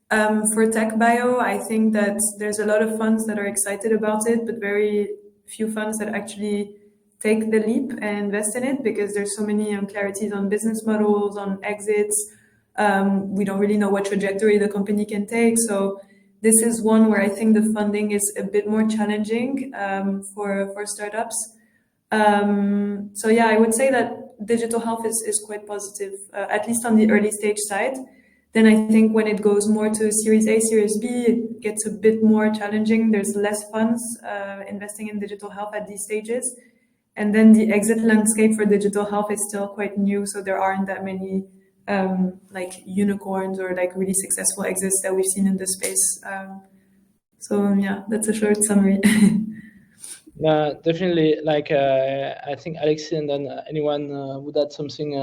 For tech bio, I think that there's a lot of funds that are excited about it, but very few funds that actually take the leap and invest in it, because there's so many unclarities on business models, on exits. We don't really know what trajectory the company can take. So this is one where I think the funding is a bit more challenging for startups. So yeah, I would say that digital health is quite positive, at least on the early stage side. Then I think when it goes more to Series A, Series B, it gets a bit more challenging. There's less funds investing in digital health at these stages. And then the exit landscape for digital health is still quite new. So there aren't that many like unicorns or like really successful exits that we've seen in this space. So yeah, that's a short summary. Definitely. Like I think Alexis and then anyone would add something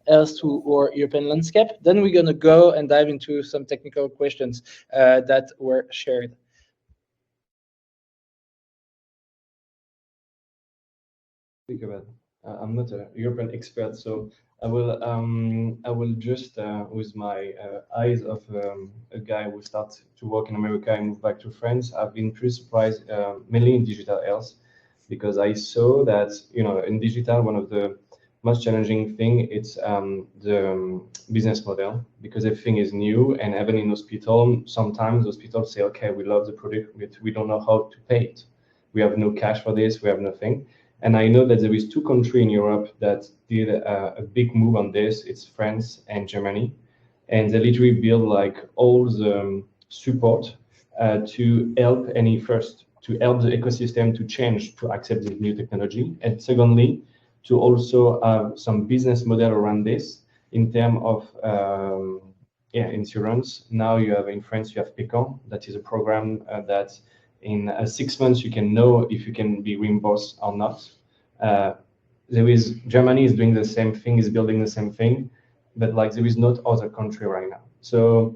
else to our European landscape. Then we're gonna go and dive into some technical questions that were shared. Think about it. I'm not a European expert, so I will just with my eyes of a guy who started to work in America and moved back to France. I've been pretty surprised, mainly in digital health, because I saw that in digital one of the most challenging thing it's the business model, because everything is new, and even in hospital sometimes hospitals say, okay, we love the product, but we don't know how to pay it. We have no cash for this. We have nothing. And I know that there is 2 countries in Europe that did a big move on this. It's France and Germany, and they literally build like all the support to help any first to help the ecosystem to change, to accept this new technology. And secondly, to also have some business model around this in terms of insurance. Now you have in France, you have XAnge, that is a program that in 6 months you can know if you can be reimbursed or not. Germany is doing the same thing, is building the same thing, but like there is not other country right now. So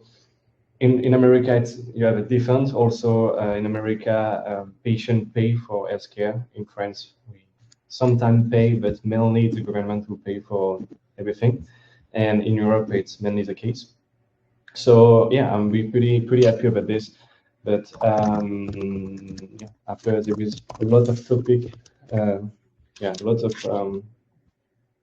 in America, you have a difference. Also in America, patient pay for healthcare. In France, we sometimes pay, but mainly the government will pay for everything. And in Europe, it's mainly the case. So yeah, I'm pretty happy about this. But after there is a lot of topic, lots of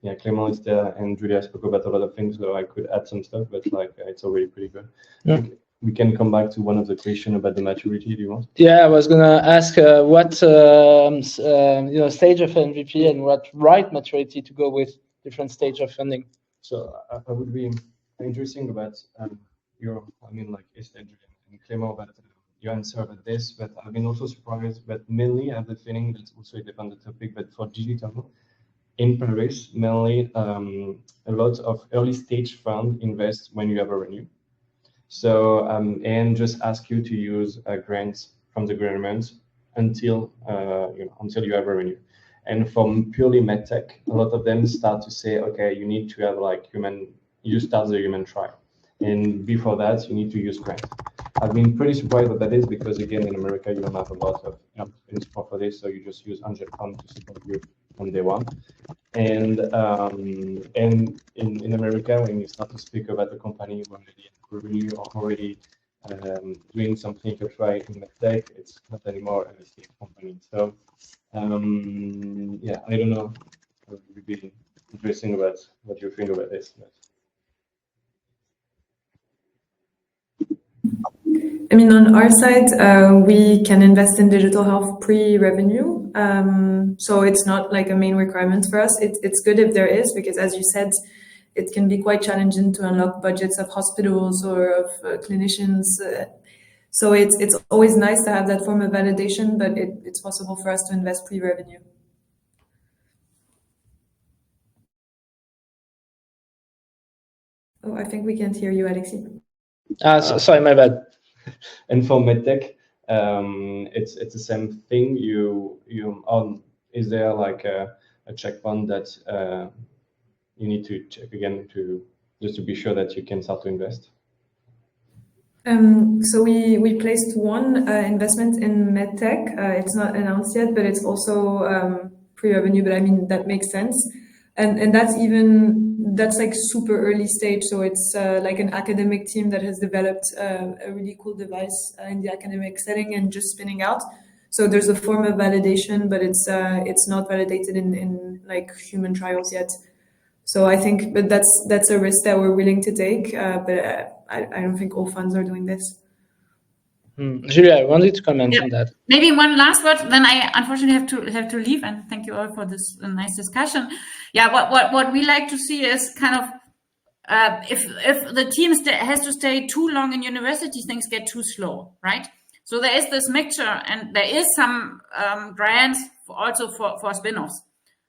Clément is there and Julia spoke about a lot of things, so I could add some stuff, but like it's already pretty good. Yeah. We can come back to one of the questions about the maturity. Do you want? Yeah, I was gonna ask what stage of MVP and what right maturity to go with different stage of funding. So I would be interesting about Estelle and Clément about your answer about this, but I've been also surprised. But mainly, I have the feeling that also it depends on the topic. But for digital, in Paris, mainly a lot of early stage fund invest when you have a revenue. So and just ask you to use grants from the government until you have revenue. And from purely medtech, a lot of them start to say, okay, you need to have you start the human trial, and before that, you need to use grant. I've been pretty surprised about this because again, in America, you don't have a lot of support for this, so you just use angel fund to support you on day one. And in America, when you start to speak about the company already revenue or already doing some clinical trial in medtech, it's not anymore a state company. So I don't know. It would be interesting about what you think about this. I mean, on our side, we can invest in digital health pre-revenue. So it's not like a main requirement for us. It's good if there is, because as you said, it can be quite challenging to unlock budgets of hospitals or of clinicians. So it's always nice to have that form of validation, but it's possible for us to invest pre-revenue. Oh, I think we can't hear you, Alexis. Sorry, my bad. And for medtech, it's the same thing. Is there like a checkpoint that you need to check again just to be sure that you can start to invest? So we placed one investment in medtech. It's not announced yet, but it's also pre-revenue. But I mean that makes sense, and that's like super early stage. So it's like an academic team that has developed a really cool device in the academic setting and just spinning out. So there's a form of validation, but it's not validated in like human trials yet. So I think, but that's a risk that we're willing to take. But I don't think all funds are doing this. Julia, I wanted to comment on that. Maybe one last word, then I unfortunately have to leave. And thank you all for this nice discussion. Yeah, what we like to see is kind of if the team has to stay too long in university, things get too slow, right? So there is this mixture, and there is some grants also for spin-offs.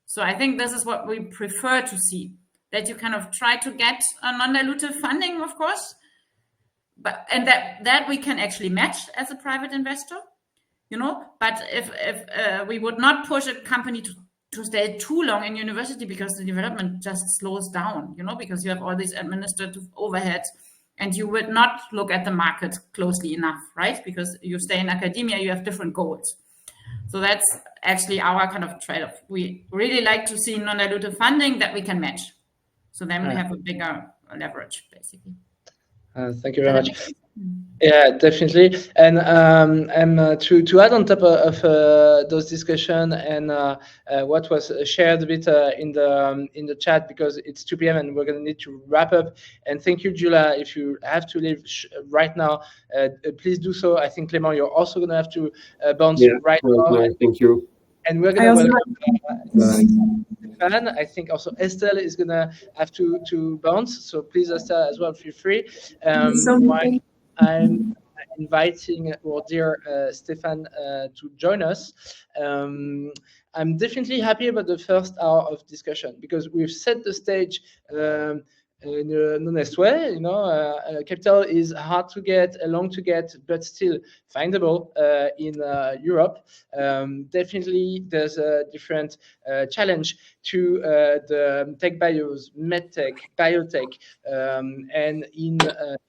So I think this is what we prefer to see, that you kind of try to get a non-dilutive funding, of course, and that we can actually match as a private investor, But if we would not push a company to stay too long in university because the development just slows down, because you have all these administrative overheads, and you would not look at the market closely enough, right? Because you stay in academia, you have different goals. So that's actually our kind of trade-off. We really like to see non-dilutive funding that we can match. So then we have a bigger leverage, basically. Thank you very much. Yeah, definitely. And to add on top of those discussions and what was shared a bit in the chat, because it's 2 p.m. and we're going to need to wrap up. And thank you, Julia. If you have to leave right now, please do so. I think, Clément, you're also going to have to bounce right now. Thank you. And we're going to welcome Fan. I think also Estelle is going to have to bounce. So please, Estelle, as well, feel free. I'm inviting our dear Stefan to join us. I'm definitely happy about the first hour of discussion because we've set the stage in an honest way. Capital is hard to get, long to get, but still findable in Europe. Definitely, there's a different challenge to the tech bios, medtech, biotech, and in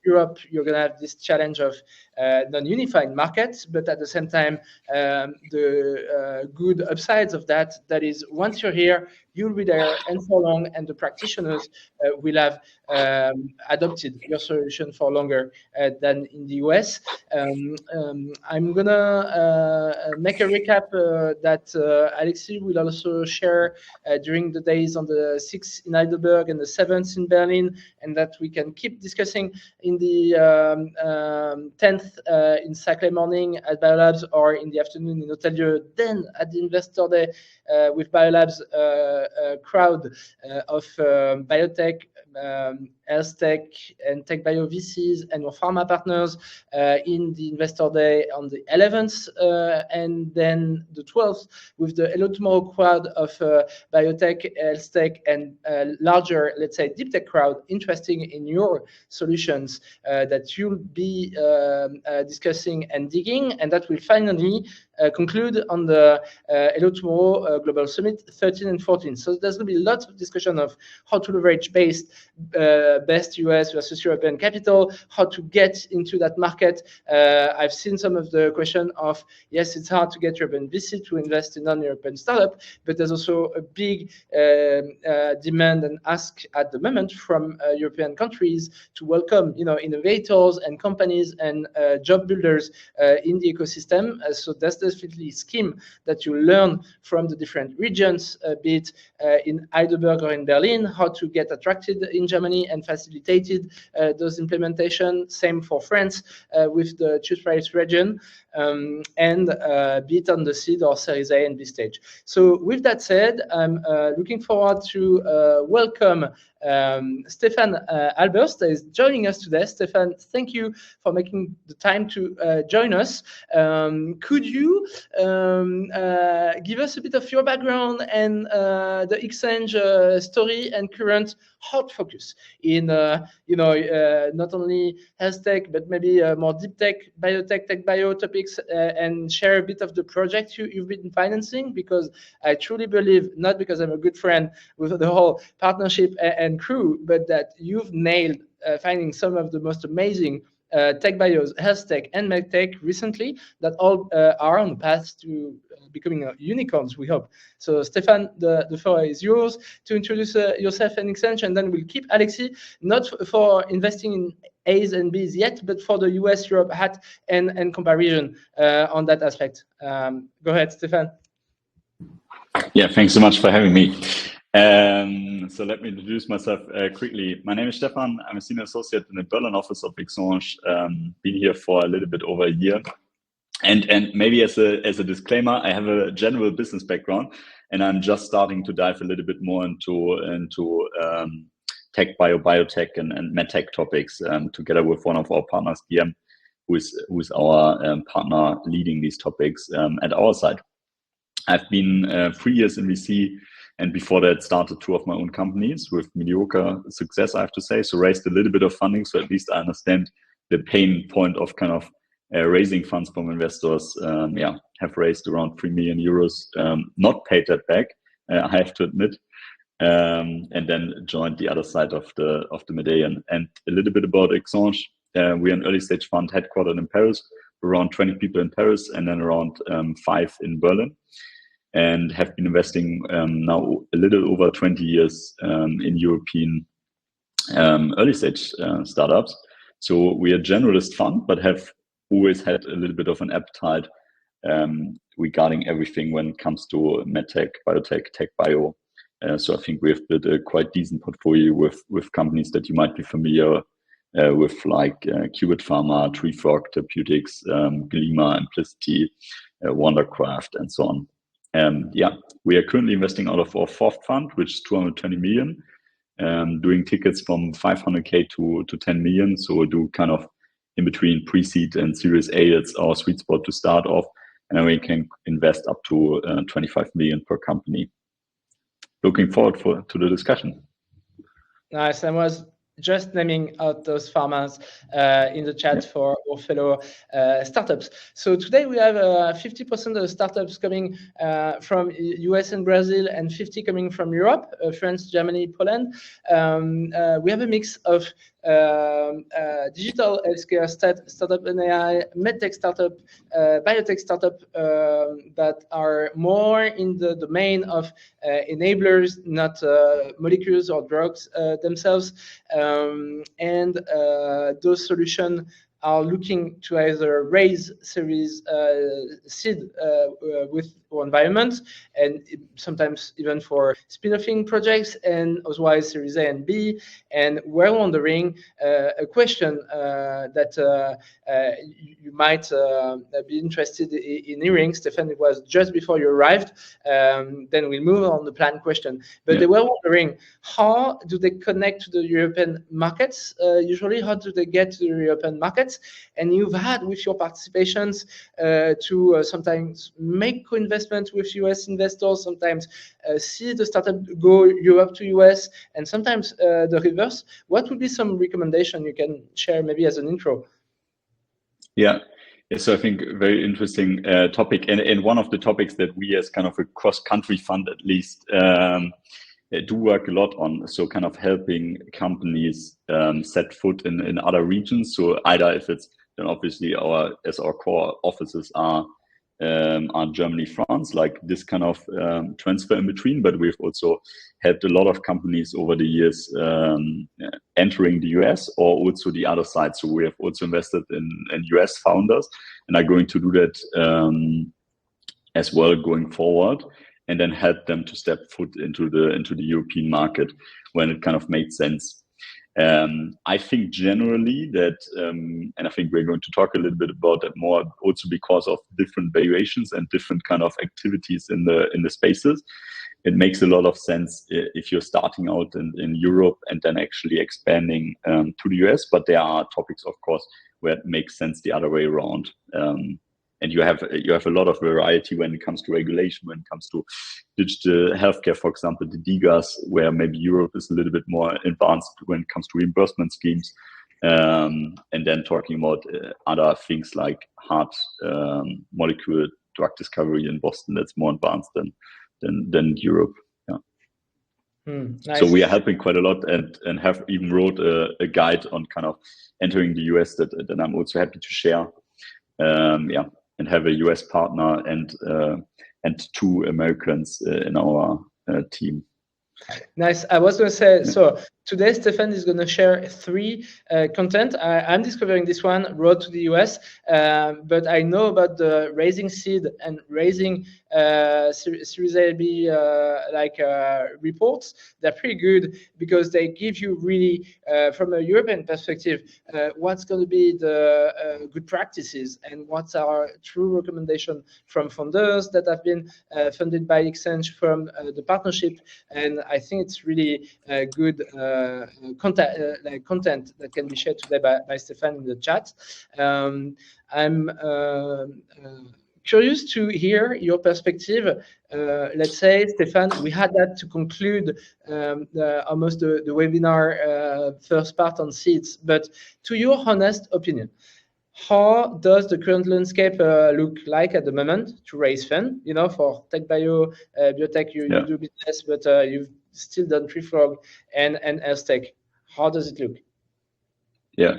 Europe, you're going to have this challenge of non-unified markets, but at the same time, the good upsides of that is once you're here, you'll be there and for long, and the practitioners will have adopted your solution for longer than in the US. I'm gonna make a recap that Alexi will also share during the days on the 6th in Heidelberg and the 7th in Berlin, and that we can keep discussing in the 10th in Saturday morning at Biolabs, or in the afternoon in Hotel Dieu, then at the Investor Day with Biolabs crowd of biotech, health tech, and tech bio VCs and our pharma partners in the Investor Day on the 11th, and then the 12th with the Hello Tomorrow crowd of biotech, health tech, and larger, let's say, deep tech crowd interesting in your solutions that you'll be discussing and digging, and that will finally conclude on the Hello Tomorrow Global Summit 13 and 14. So there's going to be lots of discussion of how to leverage best US versus European capital, how to get into that market. I've seen some of the question of, yes, it's hard to get European VC to invest in non-European startup, but there's also a big demand and ask at the moment from European countries to welcome, innovators and companies and job builders in the ecosystem. So that's definitely a scheme that you learn from the different regions, be it in Heidelberg or in Berlin, how to get attracted in Germany and facilitated those implementation. Same for France with the Choose Price region, and be it on the seed or Series A and B stage. So with that said, I'm looking forward to welcome Stefan Albers that is joining us today. Stefan, thank you for making the time to join us. Could you give us a bit of your background and the XAnge story and current hot focus in not only health tech but maybe more deep tech, biotech, tech bio topics, and share a bit of the project you've been financing? Because I truly believe, not because I'm a good friend with the whole partnership and crew, but that you've nailed finding some of the most amazing tech bios, health tech, and medtech recently that all are on the path to becoming unicorns, we hope. So Stefan, the floor is yours to introduce yourself and XAnge, and then we'll keep Alexi, not for investing in A's and B's yet, but for the US Europe hat and comparison on that aspect. Go ahead, Stefan. Yeah, thanks so much for having me. So let me introduce myself quickly. My name is Stefan. I'm a senior associate in the Berlin office of XAnge. Been here for a little bit over a year. And maybe as a disclaimer, I have a general business background, and I'm just starting to dive a little bit more into tech, biotech, and medtech topics together with one of our partners, DM, who's our partner leading these topics at our side. I've been 3 years in VC, and before that started 2 of my own companies with mediocre success, I have to say. So raised a little bit of funding, so at least I understand the pain point of kind of raising funds from investors. Have raised around 3 million euros, not paid that back, I have to admit, and then joined the other side of the medallion. And a little bit about XAnge. We're an early stage fund headquartered in Paris, around 20 people in Paris, and then around 5 in Berlin, and have been investing now a little over 20 years in European early stage startups. So we are a generalist fund, but have always had a little bit of an appetite regarding everything when it comes to medtech, biotech, tech bio. So I think we have built a quite decent portfolio with companies that you might be familiar with, like Qubit Pharma, Treefrog Therapeutics, Glima, Implicity, Wondercraft, and so on. We are currently investing out of our 4th fund, which is 220 million, doing tickets from 500K to 10 million. So we do kind of in between pre-seed and Series A, it's our sweet spot to start off, and then we can invest up to 25 million per company. Looking forward to the discussion. Nice. I was just naming out those farmers in the chat for our fellow startups. So today we have 50% of the startups coming from US and Brazil, and 50 coming from Europe, France, Germany, Poland. We have a mix of digital healthcare startup and AI, medtech startup, biotech startup that are more in the domain of enablers, not molecules or drugs themselves. And those solutions are looking to either raise series seed with our environment, and sometimes even for spin-offing projects, and otherwise series A and B. And we're wondering a question that you might be interested in hearing. Stefan, it was just before you arrived. Then we'll move on the planned question. But they were wondering, how do they connect to the European markets? Usually, how do they get to the European markets? And you've had with your participations to sometimes make co-investment with US investors, sometimes see the startup go Europe to US, and sometimes the reverse. What would be some recommendation you can share maybe as an intro? Yeah, so I think very interesting topic, and one of the topics that we as kind of a cross-country fund at least do work a lot on, so kind of helping companies set foot in other regions. So either if it's then obviously our core offices are Germany, France, like this kind of transfer in between, but we've also helped a lot of companies over the years entering the US, or also the other side. So we have also invested in US founders, and are going to do that as well going forward, and then help them to step foot into the European market when it kind of made sense. I think generally that, and I think we're going to talk a little bit about that more, also because of different valuations and different kind of activities in the spaces. It makes a lot of sense if you're starting out in Europe and then actually expanding to the US. But there are topics, of course, where it makes sense the other way around. And you have a lot of variety when it comes to regulation, when it comes to digital healthcare, for example, the DIGAs, where maybe Europe is a little bit more advanced when it comes to reimbursement schemes. And then talking about other things like hard molecule drug discovery in Boston, that's more advanced than Europe. Yeah. Nice. So we are helping quite a lot, and have even wrote a guide on kind of entering the US that I'm also happy to share. And have a US partner and 2 Americans in our team. Nice. I was going to say, so today Stefan is going to share 3 content. I'm discovering this one, Road to the US, but I know about the raising seed and raising Series A, B reports. They're pretty good because they give you really, from a European perspective, what's going to be the good practices and what's our true recommendation from funders that have been funded by XAnge, from the partnership. And I think it's really good content that can be shared today by Stefan in the chat. I'm curious to hear your perspective. Let's say, Stefan, we had that to conclude almost the webinar first part on seeds, but to your honest opinion, how does the current landscape look like at the moment to raise fund? You know, for tech bio, biotech, you do business, but you've still done Tree-Frog and health tech. How does it look? Yeah.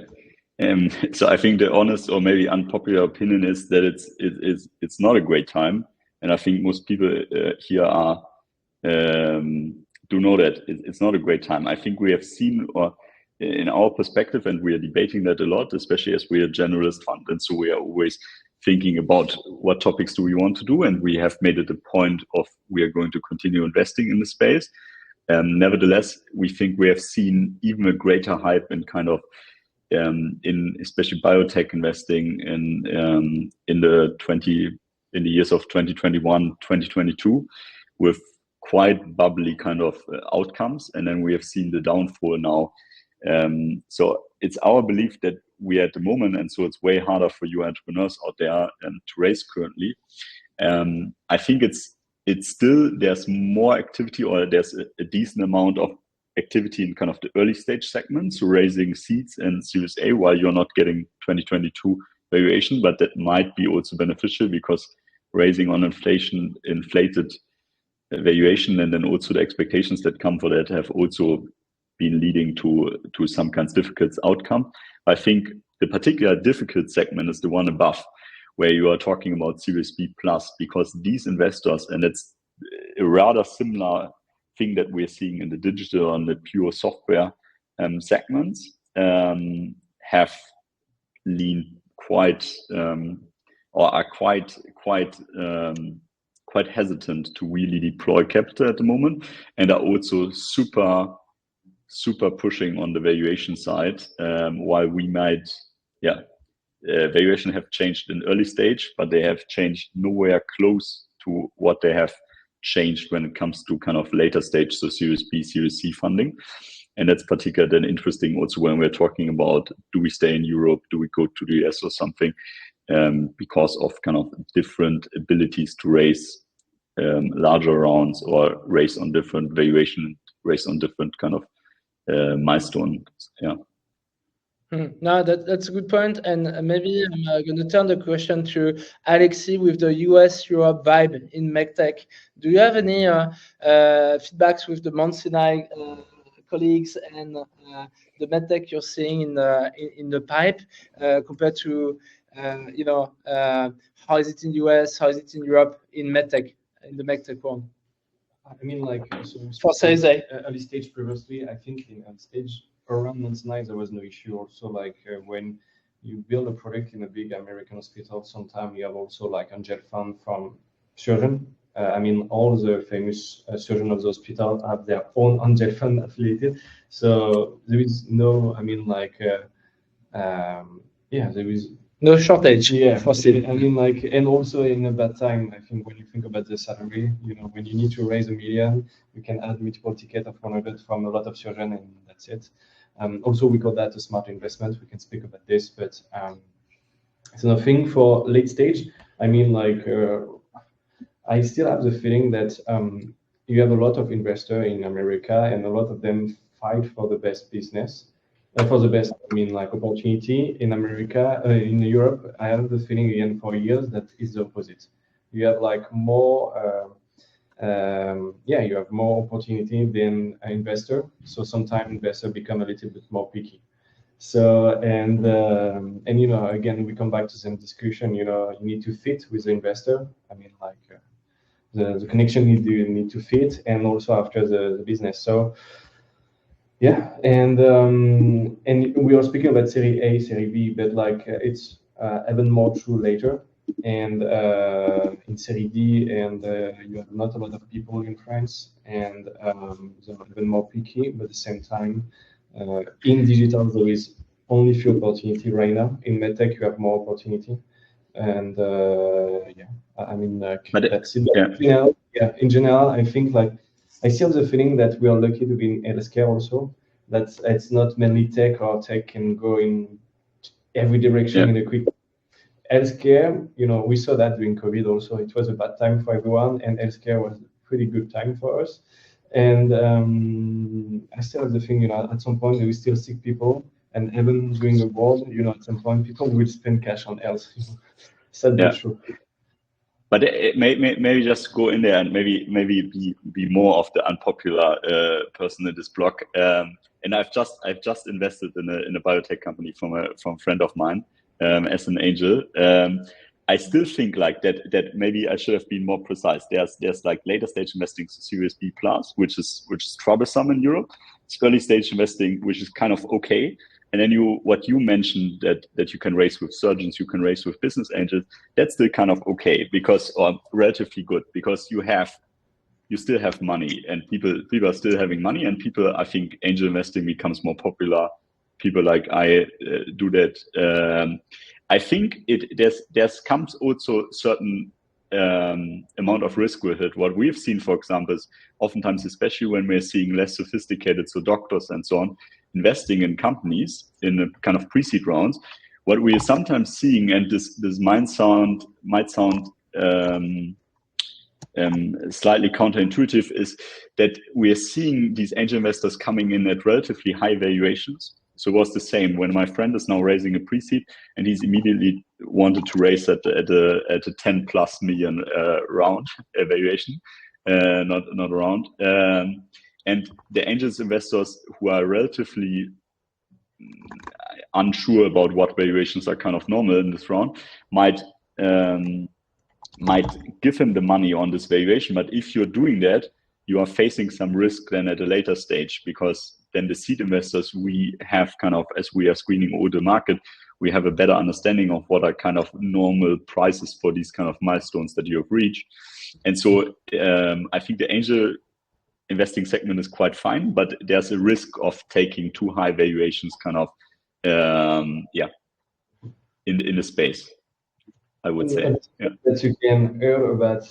So I think the honest or maybe unpopular opinion is that it's not a great time, and I think most people here are do know that it's not a great time. I think we have seen, or in our perspective, and we are debating that a lot, especially as we are a generalist fund, and so we are always thinking about what topics do we want to do, and we have made it a point of we are going to continue investing in the space. Nevertheless, we think we have seen even a greater hype in kind of in especially biotech investing in the years of 2021, 2022, with quite bubbly kind of outcomes, and then we have seen the downfall now So it's our belief that we at the moment, and so it's way harder for you entrepreneurs out there to raise currently. I think it's still, there's more activity, or there's a decent amount of activity in kind of the early stage segments, so raising seeds and Series A while you're not getting 2022 valuation, but that might be also beneficial because raising on inflated valuation, and then also the expectations that come for that have also been leading to some kind of difficult outcome. I think the particular difficult segment is the one above, where you are talking about Series B plus, because these investors, and it's a rather similar thing that we're seeing in the digital and the pure software segments, have leaned quite or are quite hesitant to really deploy capital at the moment, and are also super pushing on the valuation side, while we might, valuation have changed in early stage, but they have changed nowhere close to what they have changed when it comes to kind of later stage, so Series B, Series C funding. And that's particularly then interesting also when we're talking about, do we stay in Europe, do we go to the US or something, because of kind of different abilities to raise larger rounds, or raise on different valuation, raise on different kind of milestone. No, that's a good point. And maybe I'm going to turn the question to Alexi with the US-Europe vibe in MedTech. Do you have any feedbacks with the Mount Sinai colleagues and the MedTech you're seeing in the pipe compared to, how is it in US, how is it in Europe, in MedTech, in the MedTech world? I mean, like, so For Series A. Early stage previously, I think in early stage around Mount Sinai there was no issue. Also, like when you build a product in a big American hospital, sometimes you have also like angel fund from surgeon. I mean, all the famous surgeons of the hospital have their own angel fund affiliated. So there is no, I mean, like, there is no shortage. For seed. I mean, like, and also in a bad time, I think when you think about the salary, when you need to raise $1 million, you can add multiple ticket of 100 from a lot of surgeons, and that's it. Also, we call that a smart investment. We can speak about this, but it's another thing for late stage. I mean, like, I still have the feeling that you have a lot of investors in America, and a lot of them fight for the best business. For the best, I mean, like, opportunity in America, in Europe, I have the feeling again for years that is the opposite. You have like more, you have more opportunity than an investor. So sometimes investors become a little bit more picky. So, and again, we come back to some discussion, you need to fit with the investor. I mean, like, the connection you need to fit, and also after the business. So, yeah, and we are speaking about Series A, Series B, but like it's even more true later. And in Series D, and you have not a lot of people in France, and they're even more picky. But at the same time, in digital there is only few opportunity right now. In MedTech you have more opportunity, and I mean, like, that's it. In general, I think, like, I still have the feeling that we are lucky to be in healthcare also. That it's not mainly tech, or tech can go in every direction in a quick. Healthcare, we saw that during COVID also. It was a bad time for everyone, and healthcare was a pretty good time for us. And I still have the thing, at some point we still sick people, and even during the war, at some point people will spend cash on health. Sad but true. But maybe just go in there and maybe be more of the unpopular person in this block. And I've just invested in a biotech company from a friend of mine as an angel. I still think like that maybe I should have been more precise. There's like later stage investing, Series B plus, which is troublesome in Europe. It's early stage investing, which is kind of okay. And then what you mentioned that you can raise with surgeons, you can raise with business angels, that's still kind of okay, or relatively good, because you still have money, and people are still having money, and I think angel investing becomes more popular. People like I do that. I think there's comes also certain amount of risk with it. What we've seen, for example, is oftentimes, especially when we're seeing less sophisticated, so doctors and so on, investing in companies in a kind of pre-seed rounds, what we are sometimes seeing, and this might sound slightly counterintuitive, is that we are seeing these angel investors coming in at relatively high valuations. So it was the same when my friend is now raising a pre-seed, and he's immediately wanted to raise at a 10+ million round valuation, not round. And the angels investors who are relatively unsure about what valuations are kind of normal in this round might give him the money on this valuation. But if you're doing that, you are facing some risk then at a later stage, because then the seed investors we have kind of, as we are screening all the market, we have a better understanding of what are kind of normal prices for these kind of milestones that you have reached. And so I think the angel investing segment is quite fine, but there's a risk of taking too high valuations kind of in the space, I would say. That you can hear about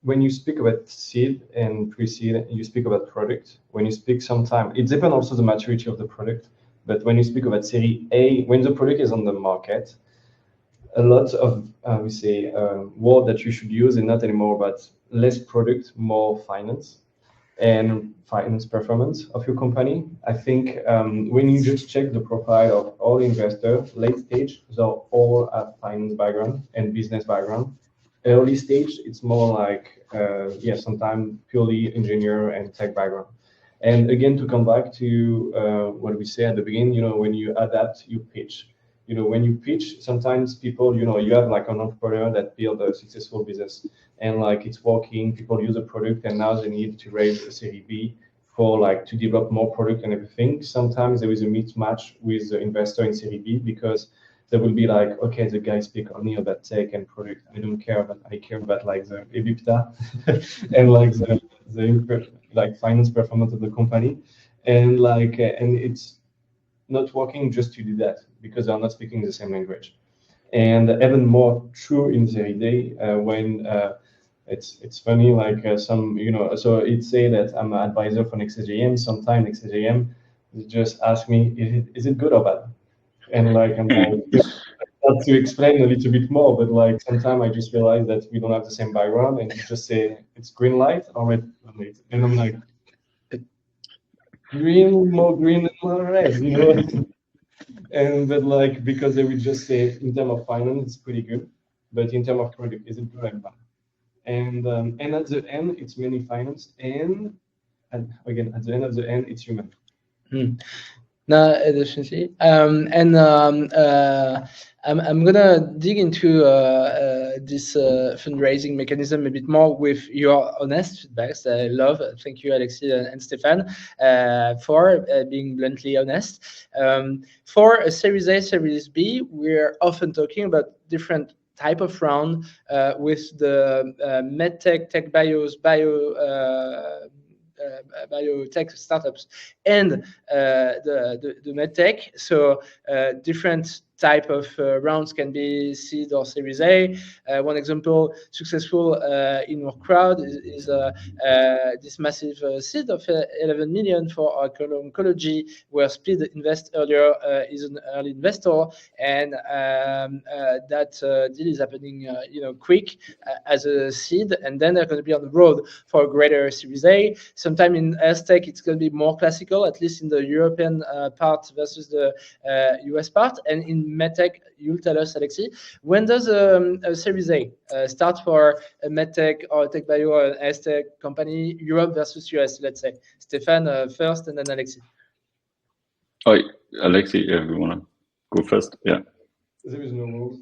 when you speak about seed and pre-seed, you speak about product. When you speak sometimes, it depends also the maturity of the product, but when you speak about Series A, when the product is on the market, a lot of we say word that you should use is not anymore about less product, more finance and finance performance of your company. I think when you just check the profile of all investors, late stage, they all have finance background and business background. Early stage, it's more like sometimes purely engineer and tech background. And again, to come back to what we say at the beginning, when you adapt, you pitch. When you pitch, sometimes people, you have like an entrepreneur that build a successful business and like it's working, people use a product and now they need to raise a Series B for like to develop more product and everything. Sometimes there is a mismatch with the investor in Series B because they will be like, okay, the guy speak only about tech and product. I don't care, but I care about like the EBITDA and like the like finance performance of the company, and like and it's not working just to do that because they're not speaking the same language. And even more true in Series A when it's funny like some so it say that I'm an advisor for XAnge. Sometimes XAnge just ask me, is it good or bad? And like I'm like, not to explain a little bit more, but like sometimes I just realize that we don't have the same background, and you just say it's green light or red light, and I'm like, more green than more red, And but like because they will just say in terms of finance it's pretty good, but in terms of product is it good or bad? And at the end it's mainly finance, and again at the end of the end it's human. No, definitely. I'm gonna dig into this fundraising mechanism a bit more with your honest feedbacks. I love. Thank you, Alexis and Stefan, for being bluntly honest. For a Series A, Series B, we're often talking about different type of round with the medtech, tech bios, biotech startups and the medtech. So different type of rounds can be seed or Series A. One example successful in our crowd is this massive seed of 11 million for oncology, where Speedinvest earlier is an early investor, and that deal is happening quick as a seed, and then they're going to be on the road for a greater Series A. Sometime in health tech, it's going to be more classical, at least in the European part versus the US part, and in medtech, you'll tell us, Alexis, when does a Series A start for a medtech or a tech bio or an health tech company, Europe versus US, let's say? Stefan first, and then Alexis. Oh, Alexis, if you want to go first, yeah. There is no rules.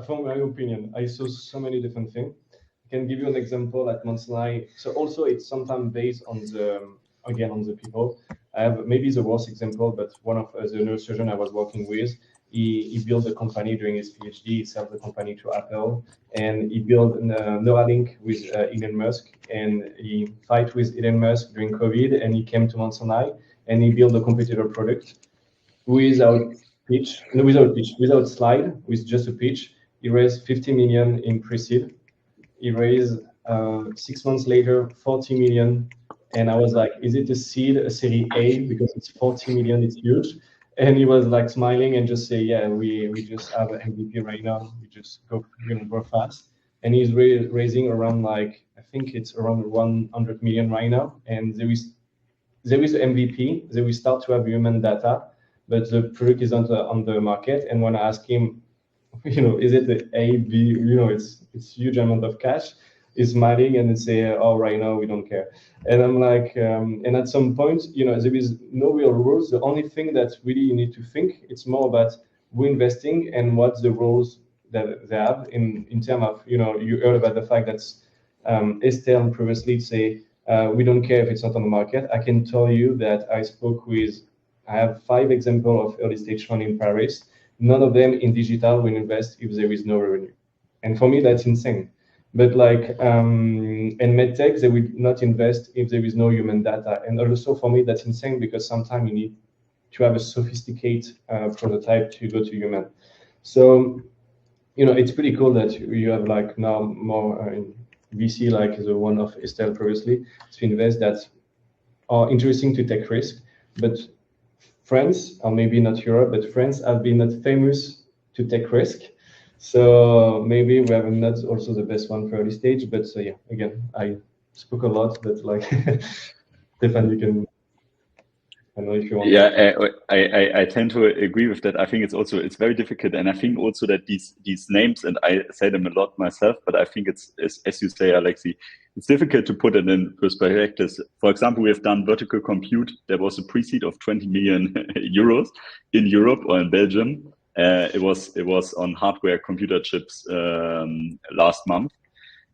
From my opinion, I saw so many different things. I can give you an example at Monthly. So also it's sometimes based on the people. I have maybe the worst example, but one of the neurosurgeon I was working with, he built a company during his PhD. He sold the company to Apple, and he built Neuralink with Elon Musk, and he fight with Elon Musk during COVID, and he came to Monthly, and he built a competitor product without slide, with just a pitch. He raised 50 million in pre-seed. He raised 6 months later 40 million, And I was like, is it a seed, a Series A? Because it's 40 million, it's huge. And he was like smiling and just say, yeah, we just have an MVP right now. We just go, go fast. And he's raising around like, I think it's around 100 million right now. And there is MVP. They will start to have human data, but the product is on the market. And when I ask him, is it the A, B? It's huge amount of cash. He's smiling and they say, oh, right now we don't care. And I'm like, and at some point, there is no real rules. The only thing that really you need to think, it's more about who investing and what's the rules that they have in terms of, you heard about the fact that Estelle previously say, we don't care if it's not on the market. I can tell you that I have 5 examples of early stage fund in Paris. None of them in digital will invest if there is no revenue. And for me, that's insane. But like in medtech, they will not invest if there is no human data. And also for me, that's insane because sometimes you need to have a sophisticated prototype to go to human. So, it's pretty cool that you have like now more VC like the one of Estelle previously, Speedinvest, that are interesting to take risk. But France, or maybe not Europe, but France have been not famous to take risk. So maybe we have not also the best one for early stage, but yeah, again, I spoke a lot, but like Stefan, you can, I don't know if you want. Yeah, I tend to agree with that. I think it's very difficult, and I think also that these names, and I say them a lot myself, but I think it's as you say, Alexi, it's difficult to put it in perspective. For example, we have done vertical compute. There was a pre-seed of 20 million euros in Europe or in Belgium. It was on hardware computer chips last month,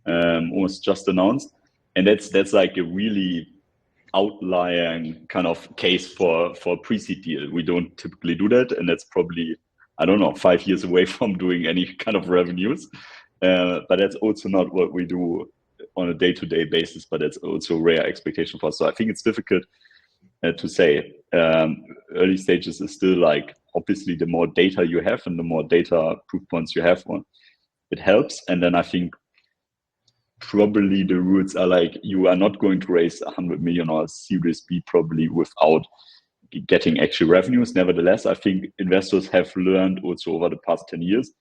was just announced, and that's like a really outlying kind of case for a pre-seed deal. We don't typically do that, and that's probably, I don't know, 5 years away from doing any kind of revenues. But that's also not what we do on a day-to-day basis, but it's also a rare expectation for us. So I think it's difficult to say. Early stages is still like, obviously the more data you have and the more data proof points you have, it helps. And then I think probably the rules are like, you are not going to raise 100 million or Series B probably without getting actual revenues. Nevertheless, I think investors have learned also over the past 10 years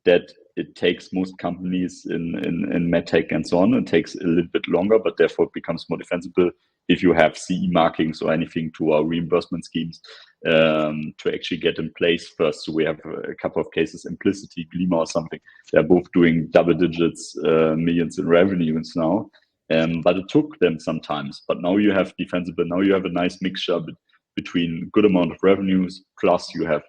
that it takes most companies in medtech and so on, it takes a little bit longer, but therefore it becomes more defensible if you have CE markings or anything to our reimbursement schemes to actually get in place first. So we have a couple of cases, Implicity, Glima or something. They're both doing double digits, millions in revenues now. But it took them sometimes. But now you have defensible, now you have a nice mixture between good amount of revenues, plus you have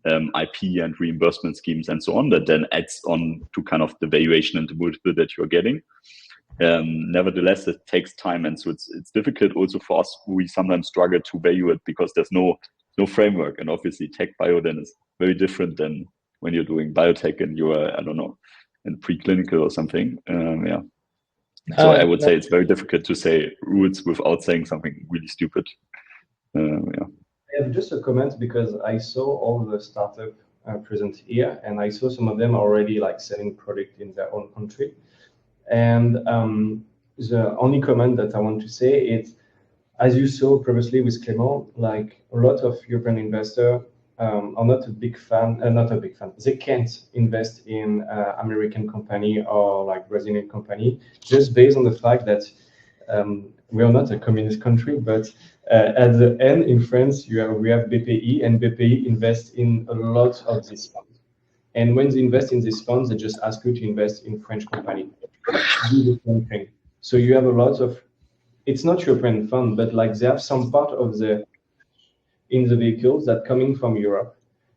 IP and reimbursement schemes and so on, that then adds on to kind of the valuation and the multiple that you're getting. Nevertheless, it takes time, and so it's difficult also for us. We sometimes struggle to value it because there's no framework, and obviously tech bio then is very different than when you're doing biotech and you're, I don't know, in preclinical or something. Yeah. So I would say it's very difficult to say rules without saying something really stupid. Yeah. I have just a comment because I saw all the startup present here, and I saw some of them already like selling product in their own country. And the only comment that I want to say is, as you saw previously with Clément, like a lot of European investors are not a big fan. They can't invest in American company or like Brazilian company just based on the fact that we are not a communist country, but at the end in France, we have BPI, and BPI invests in a lot of these funds. And when they invest in these funds, they just ask you to invest in French company. Do the same thing. So you have a lot of, it's not European fund, but like they have some part of in the vehicles that coming from Europe.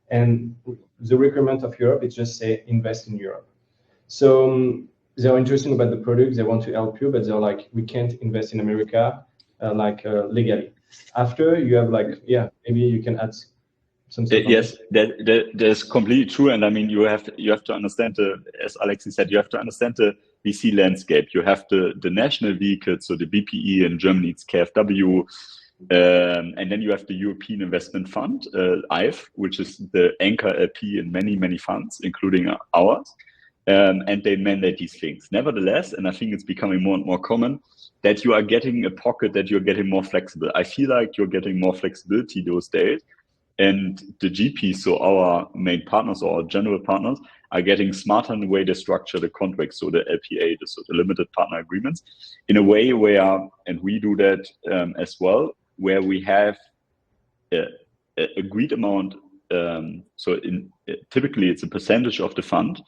And the requirement of Europe is just say invest in Europe. So they're interested about the product, they want to help you, but they're like, we can't invest in America legally. After you have like, yeah, maybe you can add something. Yes, that's completely true. And I mean, you have to understand as Alexi said, you have to understand the VC landscape. You have the national vehicles, so the BPE in Germany, it's KfW. And then you have the European Investment Fund, EIF, which is the anchor LP in many, many funds, including ours. And they mandate these things. Nevertheless, and I think it's becoming more and more common, that you are getting a pocket, that you're getting more flexible. I feel like you're getting more flexibility those days. And the GPs, so our main partners or our general partners, are getting smarter in the way they structure the contracts, so the LPA, so the limited partner agreements, in a way where, and we do that as well, where we have a agreed amount. So typically it's a percentage of the fund,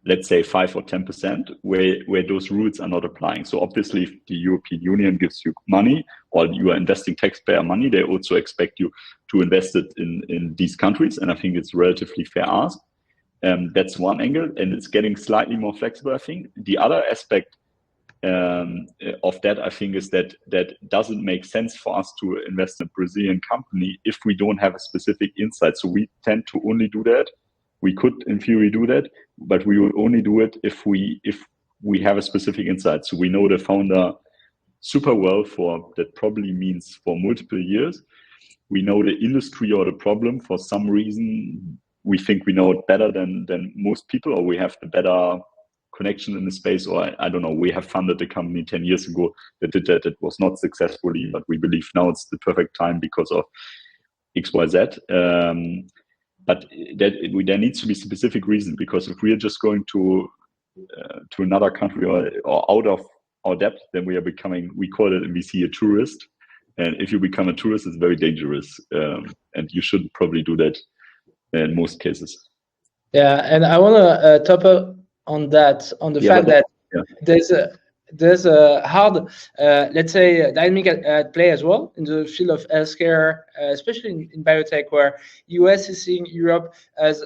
let's say 5 or 10%, where those rules are not applying. So obviously, if the European Union gives you money, or you are investing taxpayer money, they also expect you to invest it in these countries. And I think it's relatively fair ask. That's one angle, and it's getting slightly more flexible, I think. The other aspect of that, I think, is that doesn't make sense for us to invest in a Brazilian company if we don't have a specific insight. So we tend to only do that. We could, in theory, do that, but we will only do it if we have a specific insight. So we know the founder super well that probably means for multiple years. We know the industry or the problem for some reason. We think we know it better than most people, or we have the better connection in the space, or I don't know, we have funded a company 10 years ago that did that. It was not successfully, but we believe now it's the perfect time because of XYZ. But there needs to be specific reason, because if we are just going to another country or out of our depth, then we call it in VC a tourist. And if you become a tourist, it's very dangerous. And you shouldn't probably do that in most cases. Yeah, and I want to top up on that, on the fact that there's a hard, let's say, dynamic at play as well in the field of healthcare, especially in biotech, where US is seeing Europe as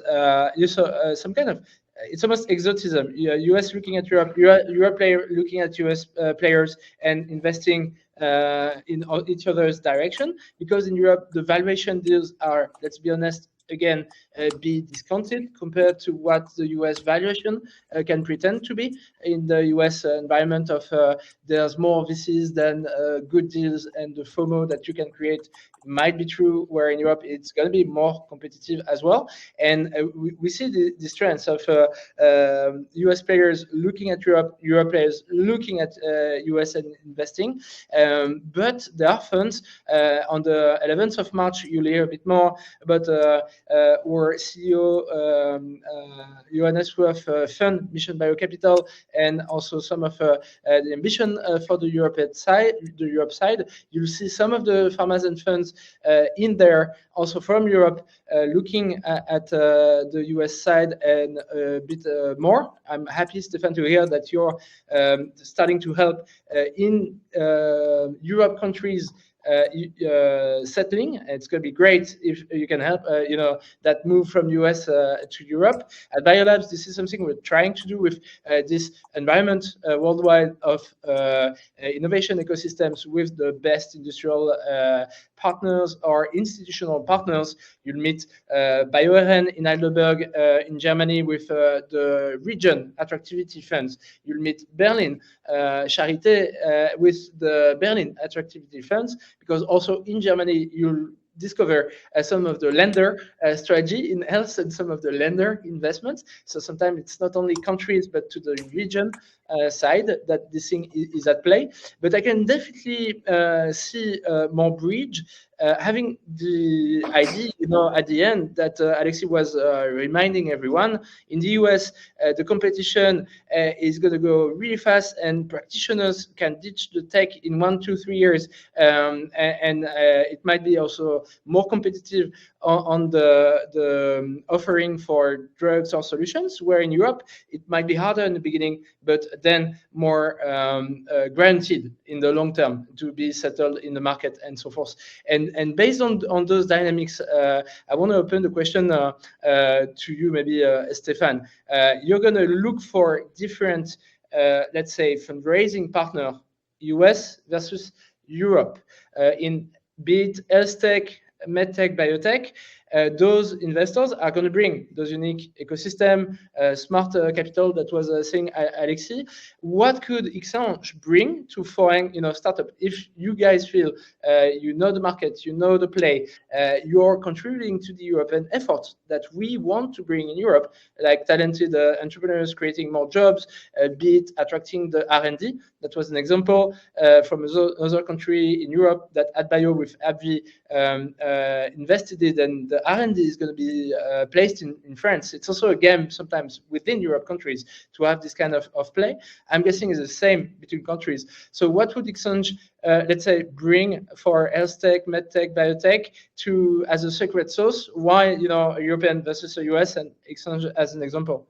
some kind of, it's almost exotism. US looking at Europe, Europe player looking at US players and investing in each other's direction, because in Europe the valuation deals are, let's be honest, again, be discounted compared to what the US valuation can pretend to be. In the US environment of there's more VCs than good deals, and the FOMO that you can create might be true, where in Europe it's going to be more competitive as well. And we see these trends of US players looking at Europe, Europe players looking at US and investing. But there are funds. On the 11th of March, you'll hear a bit more about our CEO Johannes Ruff fund, Mission Biocapital, and also some of the ambition for the Europe side. You'll see some of the pharmas and funds in there, also from Europe, looking at the US side and a bit more. I'm happy, Stefan, to hear that you're starting to help in Europe countries settling. It's going to be great if you can help that move from US to Europe. At Biolabs, this is something we're trying to do with this environment worldwide of innovation ecosystems with the best industrial partners or institutional partners. You'll meet BioRN in Heidelberg in Germany with the region attractivity funds. You'll meet Berlin Charité with the Berlin attractivity funds, because also in Germany you'll discover some of the lender strategy in health and some of the lender investments. So sometimes it's not only countries but to the region side that this thing is at play. But I can definitely see more bridge, having the idea, at the end that Alexis was reminding everyone. In the US, the competition is going to go really fast, and practitioners can ditch the tech in 1, 2, 3 years, and it might be also more competitive on the offering for drugs or solutions, where in Europe it might be harder in the beginning, but then more guaranteed in the long term to be settled in the market and so forth. And based on those dynamics, I want to open the question to you, maybe Stefan. You're going to look for different, let's say, fundraising partner, US versus Europe, in be it health tech, medtech, biotech. those investors are going to bring those unique ecosystem, smart capital that was saying Alexis. What could XAnge bring to foreign startup? If you guys feel you know the market, you know the play, you're contributing to the European effort that we want to bring in Europe, like talented entrepreneurs creating more jobs, be it attracting the R&D. That was an example from another country in Europe that Adbio with Adbio invested in, and the R&D is going to be placed in France. It's also a game sometimes within Europe countries to have this kind of play. I'm guessing it's the same between countries. So what would XAnge, let's say, bring for health tech, medtech, biotech to as a secret sauce? Why a European versus a US, and XAnge as an example?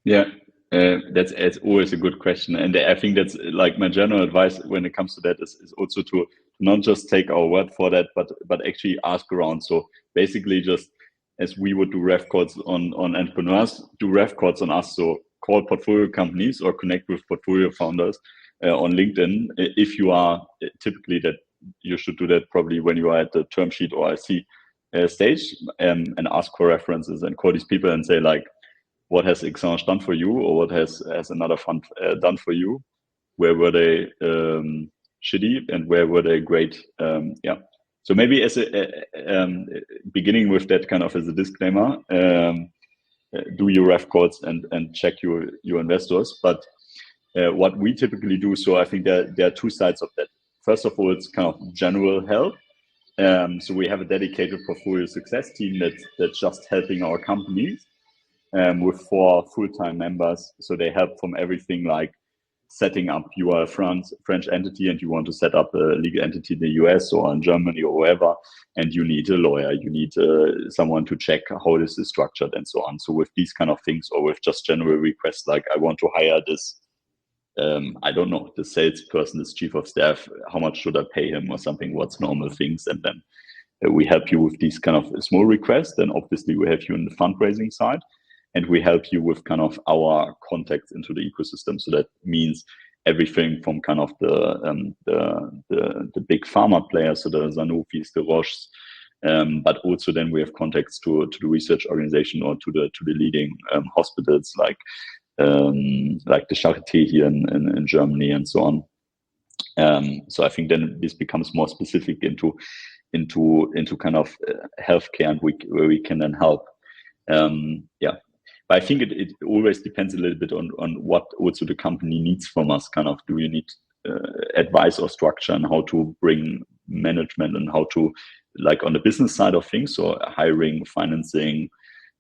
Yeah. That's always a good question, and I think that's like my general advice when it comes to that is also to not just take our word for that, but actually ask around. So basically, just as we would do ref calls on entrepreneurs, do ref calls on us. So call portfolio companies or connect with portfolio founders on LinkedIn. If you are typically, that you should do that probably when you are at the term sheet or IC stage, and ask for references and call these people and say like, what has XAnge done for you, or what has another fund done for you? Where were they shitty and where were they great? Yeah. So maybe as a beginning with that kind of as a disclaimer, do your ref calls and check your investors. But what we typically do, so I think there are two sides of that. First of all, it's kind of general help. So we have a dedicated portfolio success team that's just helping our companies. With 4 full-time members. So they help from everything like setting up, you are a French entity and you want to set up a legal entity in the US or in Germany or wherever, and you need a lawyer, you need someone to check how this is structured and so on. So with these kind of things, or with just general requests like, I want to hire this, I don't know, the salesperson, this chief of staff, how much should I pay him or something, what's normal things, and then we help you with these kind of small requests. Then obviously we have you in the fundraising side. And we help you with kind of our contacts into the ecosystem. So that means everything from kind of the big pharma players, so the Sanofis, the Roches, but also then we have contacts to the research organization or to the leading hospitals like the Charité here in Germany and so on. So I think then this becomes more specific into kind of healthcare, and where we can then help. Yeah. But I think it always depends a little bit on what also the company needs from us. Kind of, do you need advice or structure and how to bring management and how to, like on the business side of things, so hiring, financing,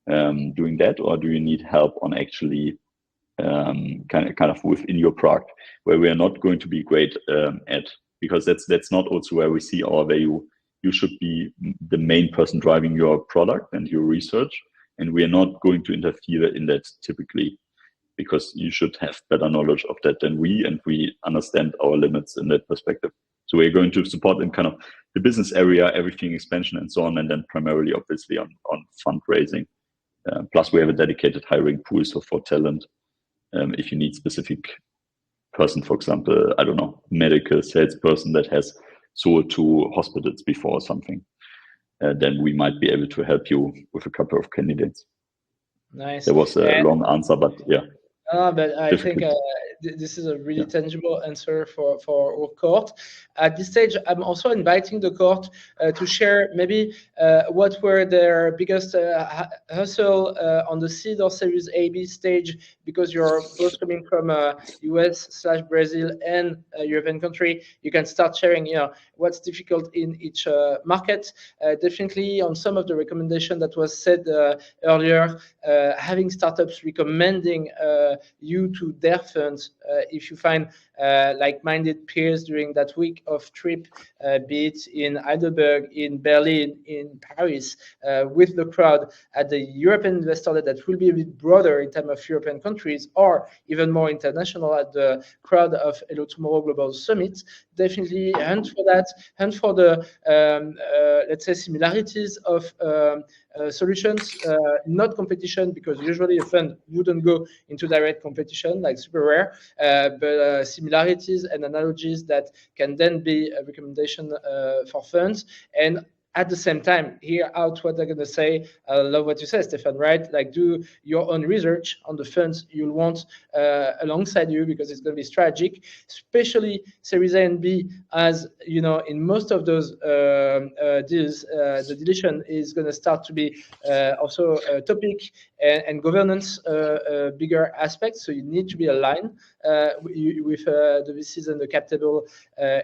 doing that, or do you need help on actually kind of within your product, where we are not going to be great at, because that's not also where we see our value. You should be the main person driving your product and your research. And we are not going to interfere in that typically, because you should have better knowledge of that than we, and we understand our limits in that perspective. So we're going to support in kind of the business area, everything expansion and so on, and then primarily obviously on fundraising. Plus we have a dedicated hiring pool, so for talent, if you need specific person, for example, I don't know, medical salesperson that has sold to hospitals before or something. Then we might be able to help you with a couple of candidates. Nice. There was a long answer, but yeah. But I think this is a really tangible answer for our court. At this stage, I'm also inviting the court to share maybe what were their biggest hustle on the seed or Series A, B stage, because you're both coming from US/Brazil and a European country. You can start sharing, what's difficult in each market. Definitely on some of the recommendation that was said earlier, having startups recommending you to their funds if you find like-minded peers during that week of trip, be it in Heidelberg, in Berlin, in Paris, with the crowd at the European Investor Day that will be a bit broader in terms of European countries, or even more international at the crowd of Hello Tomorrow Global Summit. Definitely hunt for that, hunt for the, let's say, similarities of solutions, not competition, because usually a fund wouldn't go into direct competition, like super rare, but similarities and analogies that can then be a recommendation for funds. And at the same time, hear out what they're going to say. I love what you said, Stefan, right? Like, do your own research on the funds you'll want alongside you, because it's going to be strategic, especially Series A and B, as you know, in most of those deals, the dilution is going to start to be also a topic, and governance bigger aspects. So you need to be aligned with the VCs and the capital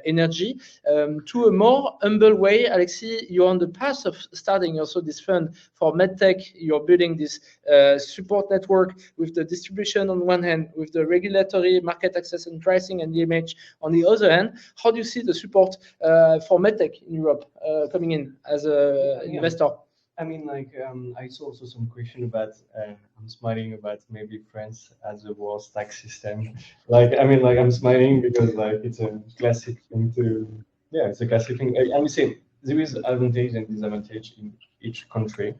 energy. To a more humble way, Alexis, you're on the path of starting also this fund for medtech. You're building this support network with the distribution on one hand, with the regulatory, market access and pricing, and DMH on the other hand. How do you see the support for medtech in Europe coming in as an investor? I mean, like, I saw also some question about, I'm smiling about maybe France as a worst tax system. Like, I mean, like, I'm smiling because like it's a classic thing to, yeah, it's a classic thing. I would say there is advantage and disadvantage in each country.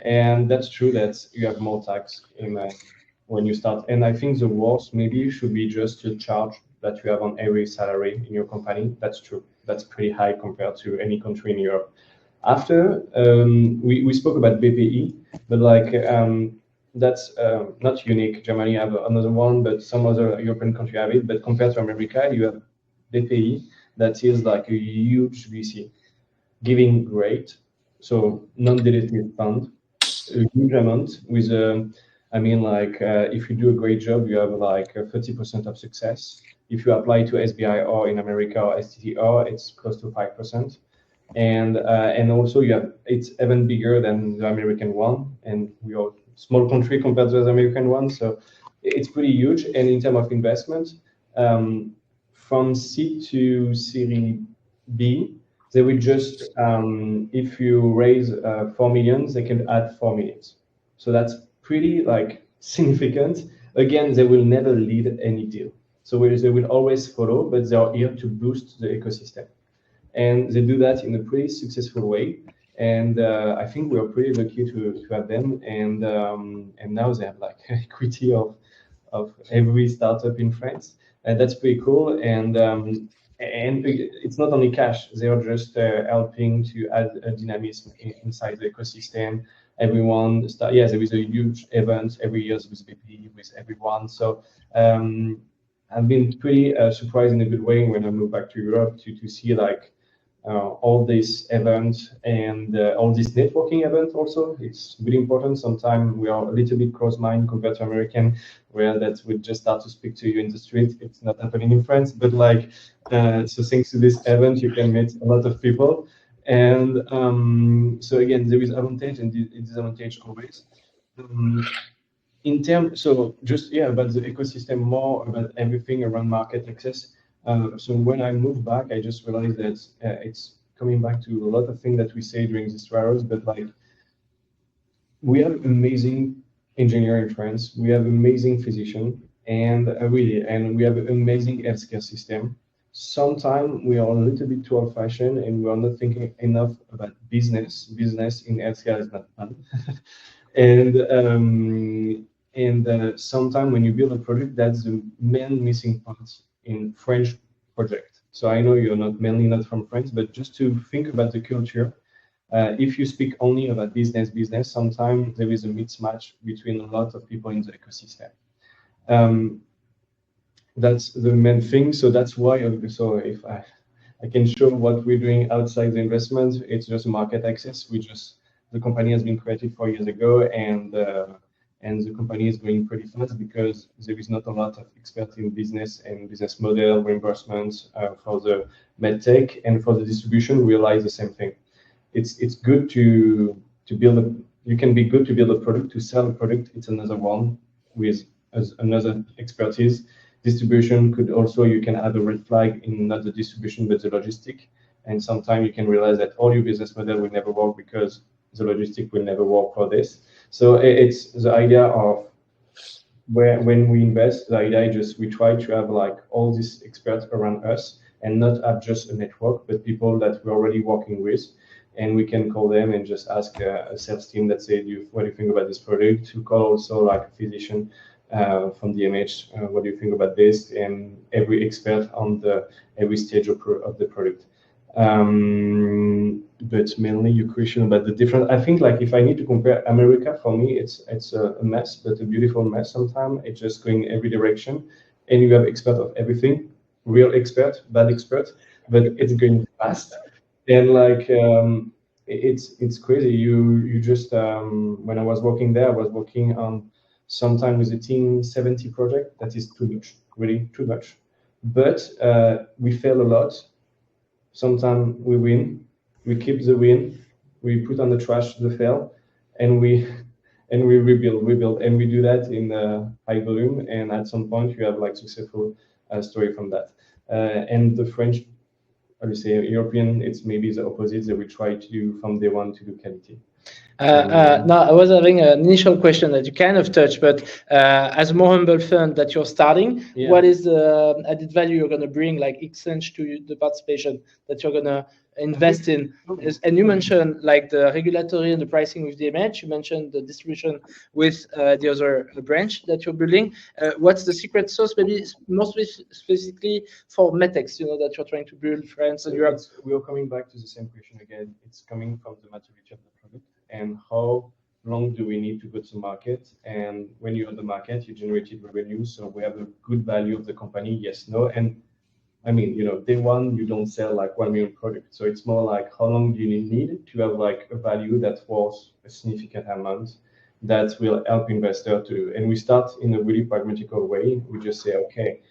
And that's true that you have more tax in when you start. And I think the worst maybe should be just the charge that you have on every salary in your company. That's true. That's pretty high compared to any country in Europe. After, we spoke about BPI, but like that's not unique. Germany have another one, but some other European country have it. But compared to America, you have BPI that is like a huge VC, giving great, so non-dilutive fund, a huge amount with I mean, like if you do a great job, you have like 30% of success. If you apply to SBI or in America or STTR, it's close to 5%. And also you have, it's even bigger than the American one, and we are a small country compared to the American one, so it's pretty huge. And in terms of investment, from C to Series B, they will just if you raise 4 million, they can add 4 million. So that's pretty like significant. Again, they will never lead any deal, so they will always follow, but they are here to boost the ecosystem. And they do that in a pretty successful way. And I think we are pretty lucky to have them. And now they have like equity of every startup in France. And that's pretty cool. And it's not only cash, they are just helping to add a dynamism inside the ecosystem. Everyone, there is a huge event every year with BP, with everyone. So I've been pretty surprised in a good way when I moved back to Europe to see like all these events and all this networking event also. It's really important. Sometimes we are a little bit close-minded compared to American, where that would just start to speak to you in the street. It's not happening in France, but like, so thanks to this event, you can meet a lot of people. And so again, there is advantage and disadvantage always. In terms, so just, about the ecosystem, more about everything around market access. So when I moved back, I just realized that it's coming back to a lot of things that we say during these 2 hours, but like, we have amazing engineer in France, we have amazing physician, and we have an amazing healthcare system. Sometimes we are a little bit too old-fashioned and we are not thinking enough about business. Business in healthcare is not fun. And sometimes when you build a product, that's the main missing part in French project. So I know you're mainly not from France, but just to think about the culture, if you speak only about business, sometimes there is a mismatch between a lot of people in the ecosystem. That's the main thing. So that's why, so if I can show what we're doing outside the investment, it's just market access. The company has been created 4 years ago, and the company is going pretty fast because there is not a lot of experts in business and business model reimbursements for the medtech, and for the distribution, we realize the same thing. It's good to build you can be good to build a product, to sell a product. It's another one with another expertise. Distribution could also, you can add a red flag in not the distribution but the logistic, and sometimes you can realize that all your business model will never work because the logistic will never work for this. So it's the idea of when we invest, the idea is we try to have like all these experts around us and not have just a network, but people that we're already working with, and we can call them and just ask a sales team that say, what do you think about this product? To call also like a physician from DMH, what do you think about this? And every expert on every stage of the product. But mainly your question about the different, I think like if I need to compare America, for me, it's a mess, but a beautiful mess sometimes. It's just going every direction, and you have expert of everything, real expert, bad expert, but it's going fast. And like, it's crazy. You just, when I was working there, I was working on sometimes with a team 70 project. That is too much, really too much. But we fail a lot. Sometimes we win, we keep the win, we put on the trash the fail, and we rebuild, and we do that in high volume. And at some point, you have like successful story from that. And the French, I would say European, it's maybe the opposite. They will try to do from day one to do quality. Now, I was having an initial question that you kind of touched, but as a more humble fund that you're starting, what is the added value you're going to bring, like XAnge, to the participation that you're going to invest in? And you mentioned like the regulatory and the pricing with DMH. You mentioned the distribution with the other branch that you're building. What's the secret sauce, maybe most specifically for Metex, that you're trying to build France and Europe? We are coming back to the same question again. It's coming from the maturity of the product and how long do we need to go to market. And when you're on the market, you generated revenue. So we have a good value of the company, yes, no. And I mean, day one, you don't sell like 1 million products. So it's more like how long do you need to have like a value that's worth a significant amount that will help investor to, and we start in a really pragmatical way. We just say, okay,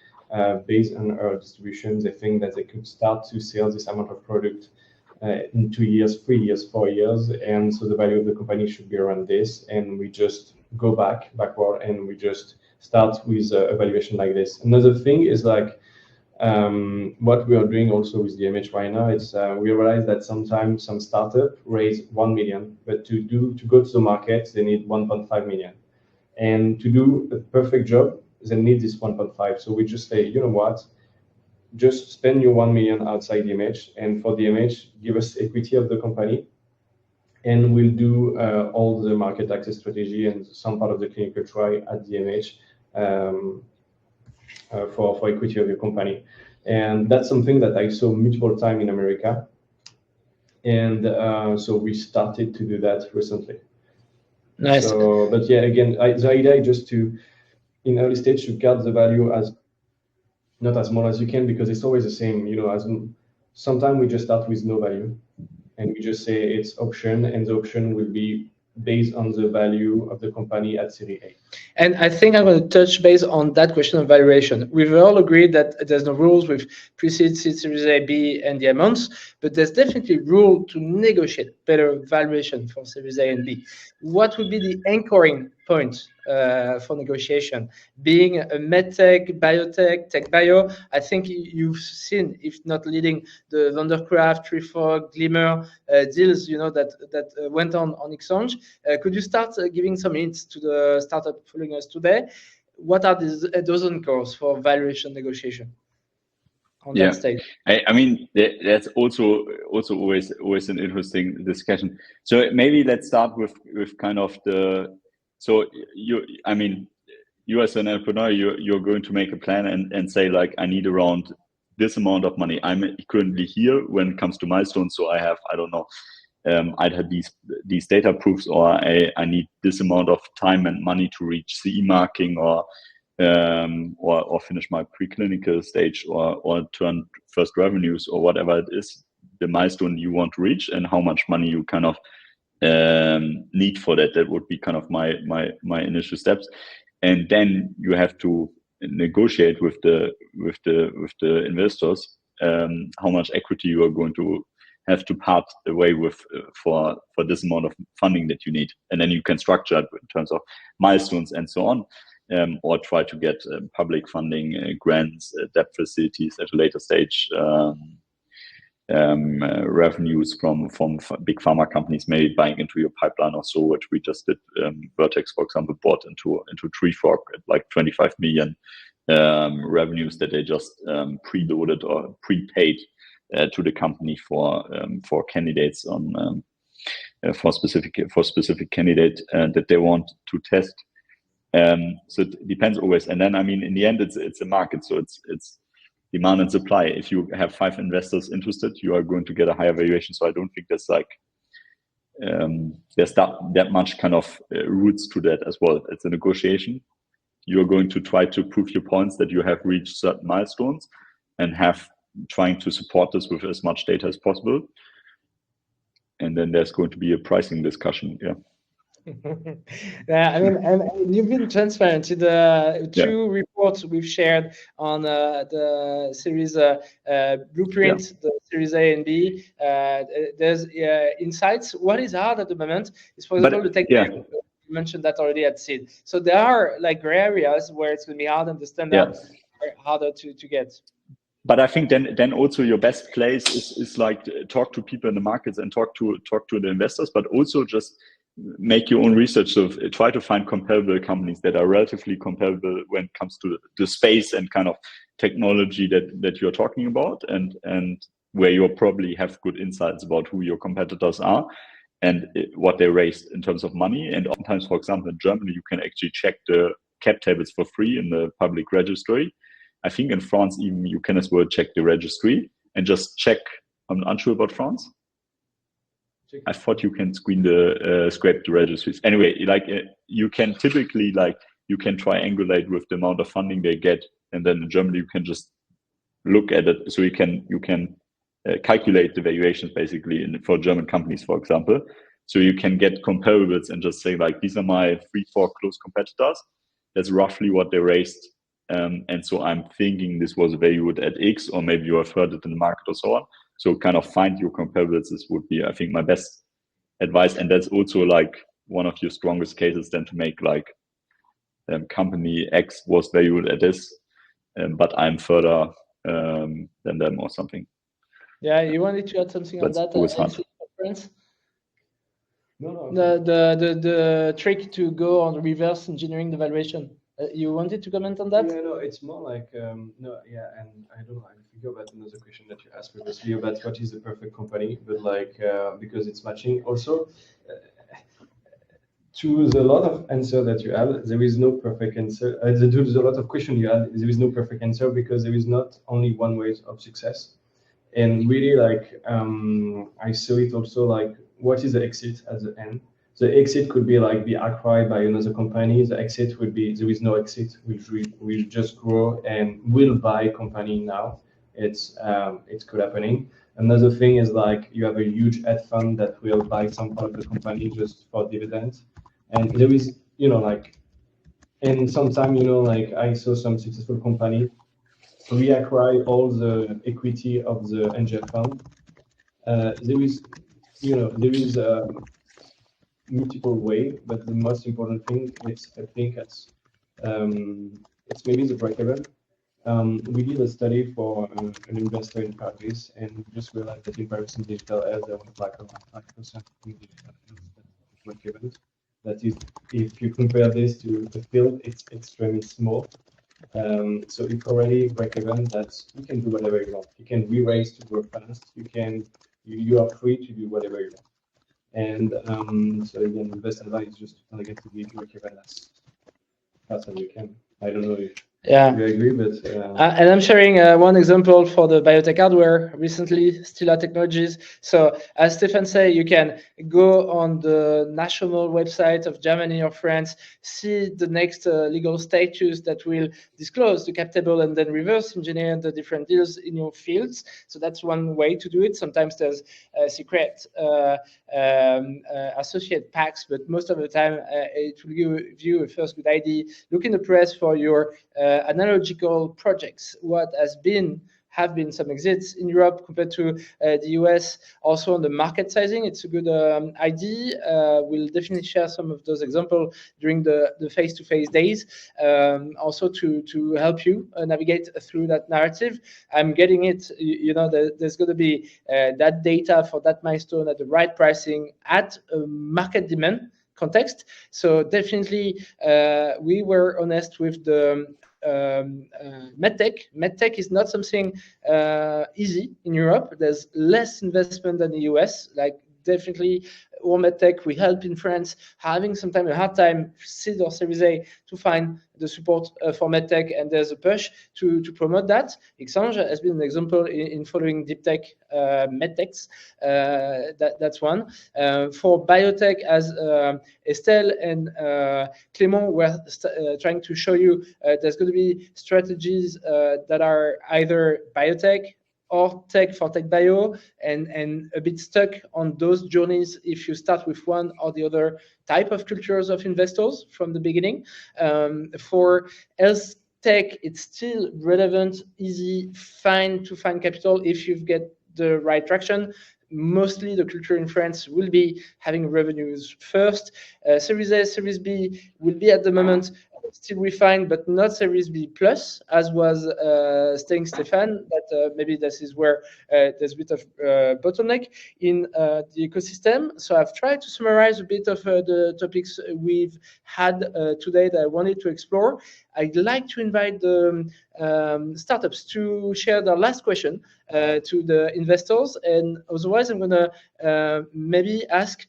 based on our distribution, they think that they could start to sell this amount of product in 2 years, 3 years, 4 years. And so the value of the company should be around this. And we just go backward, and we just start with a valuation like this. Another thing is like, what we are doing also with DMH right now, it's we realize that sometimes some startup raise 1 million, but to go to the market, they need 1.5 million. And to do a perfect job, they need this 1.5. So we just say, you know what, just spend your 1 million outside DMH, and for DMH, give us equity of the company, and we'll do all the market access strategy and some part of the clinical trial at DMH for equity of your company. And that's something that I saw multiple times in America. And so we started to do that recently. Nice. So, but yeah, again, the idea is just to, in early stage, to cut the value as not as small as you can, because it's always the same. As sometimes we just start with no value, and we just say it's option, and the option will be based on the value of the company at Series A. And I think I'm going to touch base on that question of valuation. We've all agreed that there's no rules with pre-seed, seed, Series A, B, and the amounts, but there's definitely rule to negotiate better valuation for Series A and B. What would be the anchoring point for negotiation? Being a medtech, biotech, tech bio, I think you've seen, if not leading, the Vandercraft, Trifog, Glimmer deals, that went on XAnge. Could you start giving some hints to the startup following us today? What are those anchors for valuation negotiation on that stage? I mean, that's also always an interesting discussion. So maybe let's start with kind of so you as an entrepreneur, you're going to make a plan and say like, I need around this amount of money. I'm currently here when it comes to milestones. So I have, I don't know, I'd have these data proofs, or I need this amount of time and money to reach CE marking, or finish my preclinical stage, or turn first revenues, or whatever it is, the milestone you want to reach, and how much money you kind of need for that. That would be kind of my initial steps, and then you have to negotiate with the investors how much equity you are going to have to part away with for this amount of funding that you need, and then you can structure it in terms of milestones and so on, or try to get public funding, grants, debt facilities at a later stage, revenues from big pharma companies maybe buying into your pipeline or so, which we just did. Biotech, for example, bought into Trifog at like 25 million revenues that they just preloaded or prepaid to the company for candidates on for specific candidate that they want to test. So it depends always. And then I mean, in the end, it's a market. So it's demand and supply. If you have 5 investors interested, you are going to get a higher valuation. So I don't think there's like there's that much kind of roots to that as well. It's a negotiation. You're going to try to prove your points that you have reached certain milestones, and trying to support this with as much data as possible. And then there's going to be a pricing discussion. Yeah. Yeah, I mean, and you've been transparent in the 2 reports we've shared on the series blueprint, the series A and B. There's insights. What is hard at the moment is, for example, the technique. You mentioned that already at seed. So there are like gray areas where it's going to be hard to understand that, harder to get. But I think then also your best place is like talk to people in the markets and talk to the investors, but also just make your own research. So try to find comparable companies that are relatively comparable when it comes to the space and kind of technology that you're talking about, and where you probably have good insights about who your competitors are and what they raised in terms of money. And oftentimes, for example, in Germany, you can actually check the cap tables for free in the public registry. I think in France, even you can as well check the registry and just check. I'm unsure about France. I thought you can scrape the registries. Anyway, like you can typically you can triangulate with the amount of funding they get, and then in Germany you can just look at it. So you can calculate the valuations basically for German companies, for example. So you can get comparables and just say like, these are my 3-4 close competitors. That's roughly what they raised. And so I'm thinking this was valued at X, or maybe you have heard it in the market or so on. So kind of find your comparables. This would be, I think, my best advice. And that's also like one of your strongest cases then to make like company X was valued at this, but I'm further than them or something. Yeah, you wanted to add something on that? Conference? No. The trick to go on reverse engineering the valuation. You wanted to comment on that? Yeah, no, it's more like and I don't know. I forgot about another question that you asked previously about what is the perfect company, but like because it's matching. Also, to the lot of answer that you had, there is no perfect answer. To the lot of question you had, there is no perfect answer because there is not only one way of success. And really, like I saw it also like what is the exit at the end. The exit could be like be acquired by another company. The exit would be there is no exit. We'll just grow and will buy company now. It's could happening. Another thing is like you have a huge hedge fund that will buy some part of the company just for dividends. And there is and sometimes like I saw some successful company reacquire all the equity of the angel fund. There is multiple way, but the most important thing is I think it's maybe the break-even. We did a study for an investor in Paris, and just realized that in Paris in digital health there was like around 5% break-even. That is, if you compare this to the field, it's extremely small. So if already break-even, that's you can do whatever you want. You can re-raise to grow fast. You are free to do whatever you want. And so again, the best advice is just to get to be break-even as fast as you can. I don't know if you agree, but and I'm sharing one example for the biotech hardware recently, Stilla Technologies. So as Stefan said, you can go on the national website of Germany or France, see the next legal status that will disclose the cap table, and then reverse engineer the different deals in your fields. So that's one way to do it. Sometimes there's secret associate packs, but most of the time it will give you a first good idea. Look in the press for your analogical projects. What have been some exits in Europe compared to the US. Also on the market sizing, it's a good idea. We'll definitely share some of those examples during the face-to-face days. Also to help you navigate through that narrative. I'm getting it. There's going to be that data for that milestone at the right pricing at market demand context. So definitely we were honest with the medtech. Medtech is not something easy in Europe. There's less investment than the US, like definitely or medtech we help in France having sometimes a hard time seed or Series A to find the support for medtech, and there's a push to promote that. XAnge has been an example in following deep tech medtechs. That's one. For biotech, as Estelle and Clément were trying to show you, there's going to be strategies that are either biotech or tech for tech bio, and a bit stuck on those journeys if you start with one or the other type of cultures of investors from the beginning. For health tech, it's still relevant, easy, fine to find capital if you get the right traction. Mostly the culture in France will be having revenues first. Series A, Series B will be at the moment still refined, but not Series B plus, as was saying Stefan, that maybe this is where there's a bit of bottleneck in the ecosystem. So I've tried to summarize a bit of the topics we've had today that I wanted to explore. I'd like to invite the startups to share their last question to the investors, and otherwise I'm going to maybe ask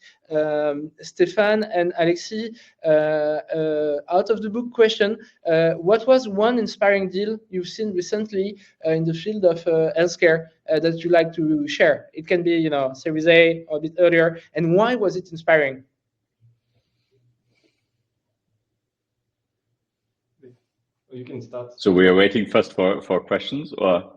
Stefan and Alexis out of the book question. What was one inspiring deal you've seen recently in the field of healthcare that you like to share? It can be, Series A or a bit earlier, and why was it inspiring? You can start. So we are waiting first for questions, or?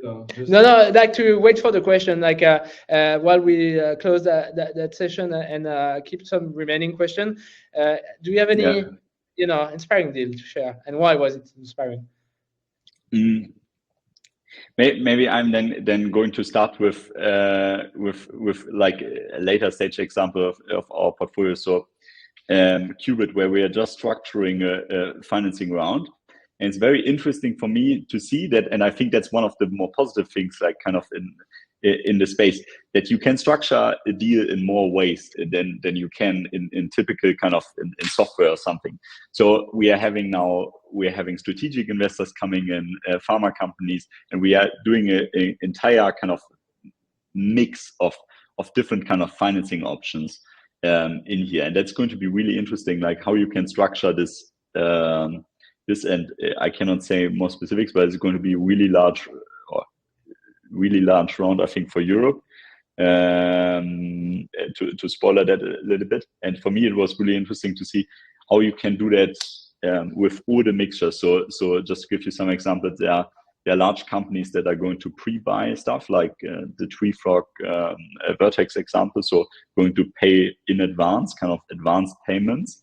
No, I'd like to wait for the question, like while we close that session and keep some remaining question. Do you have any, inspiring deal to share, and why was it inspiring? Maybe I'm then going to start with like a later stage example of our portfolio. So Qubit, where we are just structuring a financing round. And it's very interesting for me to see that, and I think that's one of the more positive things, like kind of in the space, that you can structure a deal in more ways than you can in typical kind of in software or something. So we're having strategic investors coming in, pharma companies, and we are doing an entire kind of mix of different kind of financing options in here, and that's going to be really interesting, like how you can structure this. And I cannot say more specifics, but it's going to be a really large round, I think, for Europe. To spoiler that a little bit, and for me it was really interesting to see how you can do that with all the mixtures. So just to give you some examples, there are large companies that are going to pre-buy stuff, like the TreeFrog Vertex example. So going to pay in advance, kind of advanced payments.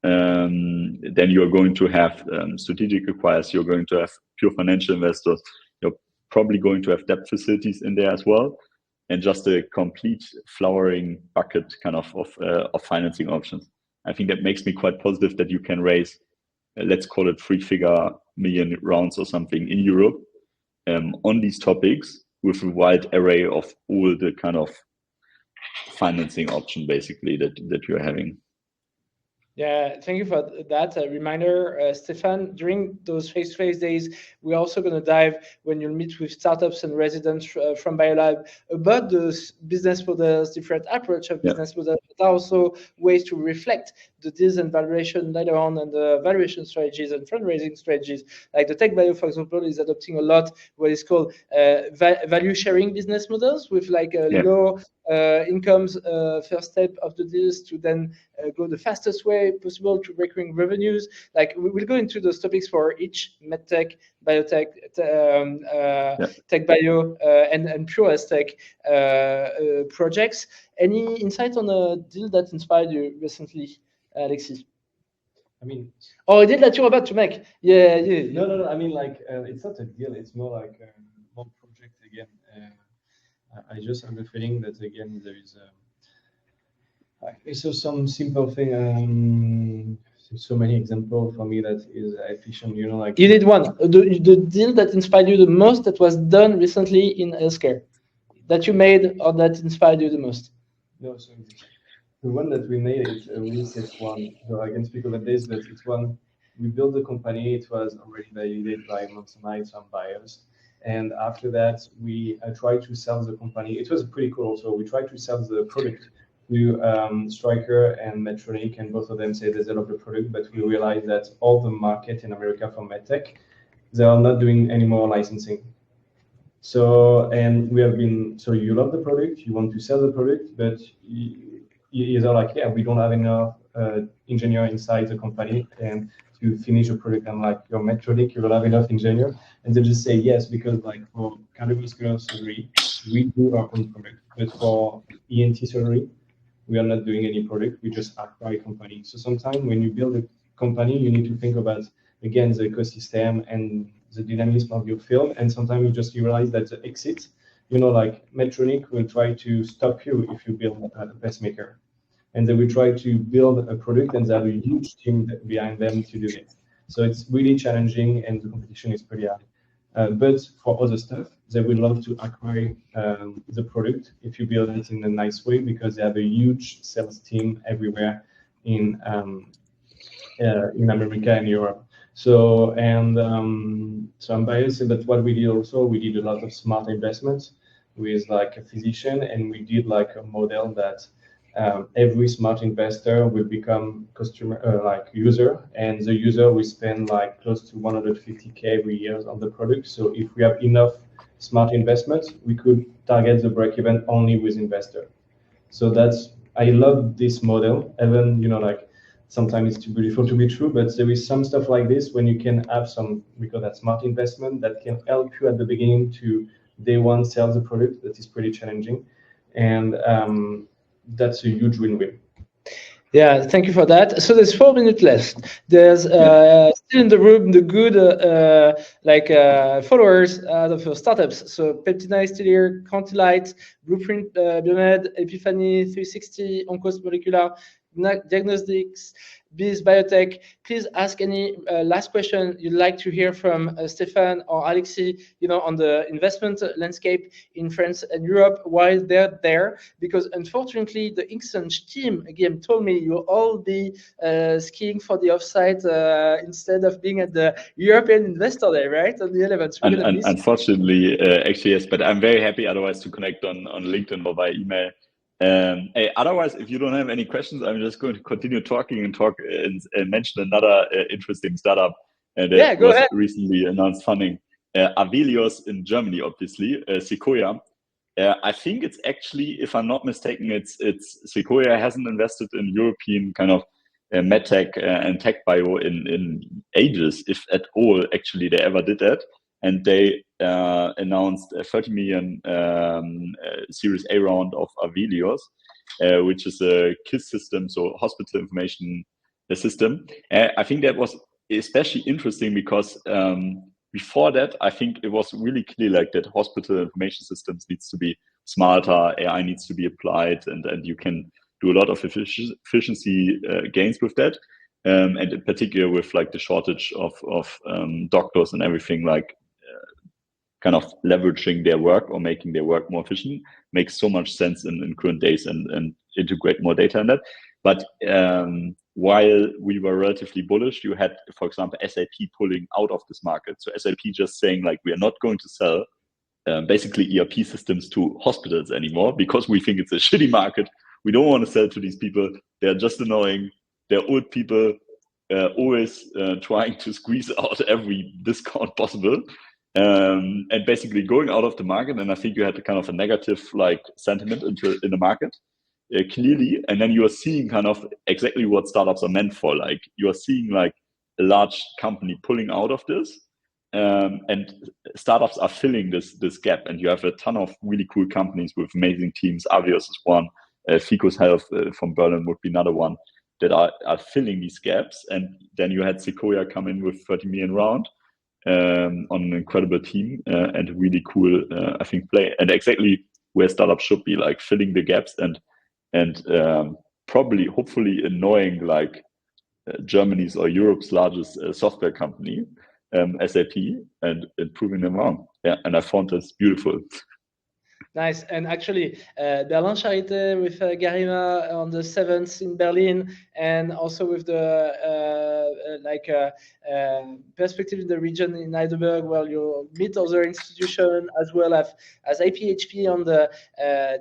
Then you're going to have strategic acquirers, you're going to have pure financial investors, you're probably going to have debt facilities in there as well, and just a complete flowering bucket kind of financing options. I think that makes me quite positive that you can raise, let's call it 3-figure million rounds or something in Europe on these topics with a wide array of all the kind of financing option basically that you're having. Yeah, thank you for that. A reminder, Stefan, during those face-to-face days, we're also going to dive, when you'll meet with startups and residents from Biolab, about those business models, different approach of business models, but also ways to reflect the deals and valuation later on, and the valuation strategies and fundraising strategies. Like the Tech Bio, for example, is adopting a lot what is called value sharing business models, with like low incomes first step of the deals to then go the fastest way possible to recurring revenues. Like we'll go into those topics for each medtech, biotech, tech bio, and pure health tech projects. Any insight on a deal that inspired you recently, Alexis? I mean, a deal that you're about to make. Yeah. No. I mean, like it's not a deal. It's more like one project again. I just have the feeling that again there is it's so some simple thing. So many examples for me that is efficient. Like you did one. The deal that inspired you the most that was done recently in healthcare, that you made or that inspired you the most. No, so the one that we made is a real estate one. So I can speak about this, but it's one we built the company. It was already validated by some buyers, And after that, we tried to sell the company. It was pretty cool. Also, we tried to sell the product to Stryker and Medtronic, and both of them say they love the product, but we realized that all the market in America for medtech, they are not doing any more licensing. So, and we have been, so you love the product, you want to sell the product, but you're like, yeah, we don't have enough engineer inside the company and to finish a product. I'm like, you're Medtronic, you don't have enough engineer. And they just say yes, because like for cardiovascular surgery, we do our own product, but for ENT surgery, we are not doing any product, we just acquire company. So sometimes when you build a company, you need to think about, again, the ecosystem and the dynamism of your field. And sometimes you just realize that the exit, you know, like Medtronic will try to stop you if you build a pacemaker. And they will try to build a product and they have a huge team behind them to do it. So it's really challenging and the competition is pretty high. But for other stuff, they would love to acquire the product if you build it in a nice way, because they have a huge sales team everywhere in America and Europe. So, and so I'm biased, but what we did also, we did a lot of smart investments with like a physician, and we did like a model that every smart investor will become customer, like user, and the user will spend like close to 150K every year on the product. So if we have enough smart investments, we could target the break even only with investor. So that's, I love this model, even, you know, like sometimes it's too beautiful to be true, but there is some stuff like this when you can have some, we call that smart investment, that can help you at the beginning to day one sell the product. That is pretty challenging. And that's a huge win-win. Yeah, thank you for that. So there's 4 minutes left. There's still in the room the good followers of your startups. So Peptina is still here, Quantilight, Blueprint Biomed, Epiphany 360, Oncos Molecular Diagnostics, Biz Biotech. Please ask any last question you'd like to hear from Stéphane or Alexis, you know, on the investment landscape in France and Europe while they're there, because unfortunately the XAnge team again told me you'll all be skiing for the offsite instead of being at the European Investor Day, right, on the 11th. Unfortunately, actually yes, but I'm very happy otherwise to connect on LinkedIn or by email. Hey, otherwise, if you don't have any questions, I'm just going to continue talking and mention another interesting startup that was recently announced funding. Avelios in Germany, obviously, Sequoia. I think it's actually, if I'm not mistaken, it's Sequoia hasn't invested in European kind of medtech and tech bio in ages, if at all, actually they ever did that. And they announced a 30 million Series A round of Avelios, which is a KISS system, so hospital information system. I think that was especially interesting because before that, I think it was really clear like that hospital information systems needs to be smarter, AI needs to be applied, and you can do a lot of efficiency gains with that. And in particular with like the shortage of doctors and everything, like kind of leveraging their work or making their work more efficient makes so much sense in current days and integrate more data in that. But while we were relatively bullish, you had, for example, SAP pulling out of this market. So SAP just saying like, we are not going to sell basically ERP systems to hospitals anymore because we think it's a shitty market. We don't want to sell to these people. They're just annoying. They're old people, always trying to squeeze out every discount possible. And basically going out of the market, and I think you had a kind of a negative like sentiment in the market clearly, and then you are seeing kind of exactly what startups are meant for. Like you are seeing like a large company pulling out of this, and startups are filling this gap, and you have a ton of really cool companies with amazing teams. Avios is one, Ficus Health from Berlin would be another one that are filling these gaps, and then you had Sequoia come in with 30 million round. On an incredible team and a really cool, I think, play, and exactly where startups should be, like filling the gaps and probably, hopefully, annoying like Germany's or Europe's largest software company, SAP, and proving them wrong. Yeah, and I found this beautiful. Nice. And actually, Berlin Charité with Garima on the 7th in Berlin, and also with the perspective in the region in Heidelberg, where you'll meet other institutions, as well as APHP on the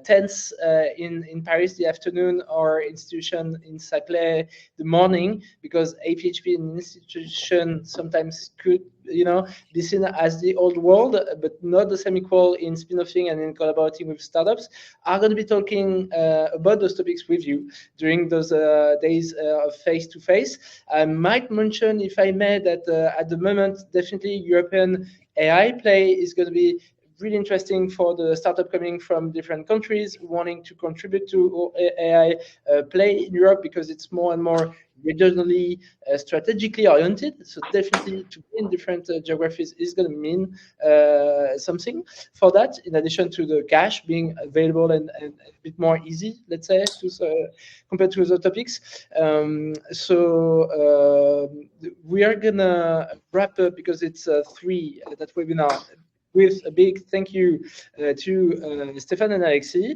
10th in Paris the afternoon, or institution in Saclay the morning, because APHP in institution sometimes could be seen as the old world, but not the same equal in spin-offing and in collaborating with startups. Are going to be talking about those topics with you during those days of face-to-face. I might mention, if I may, that at the moment, definitely European AI play is going to be really interesting for the startup coming from different countries wanting to contribute to AI play in Europe, because it's more and more regionally strategically oriented. So definitely to be in different geographies is going to mean something for that, in addition to the cash being available and a bit more easy, let's say, compared to other topics. We are going to wrap up, because it's 3 that webinar, with a big thank you to Stefan and Alexis,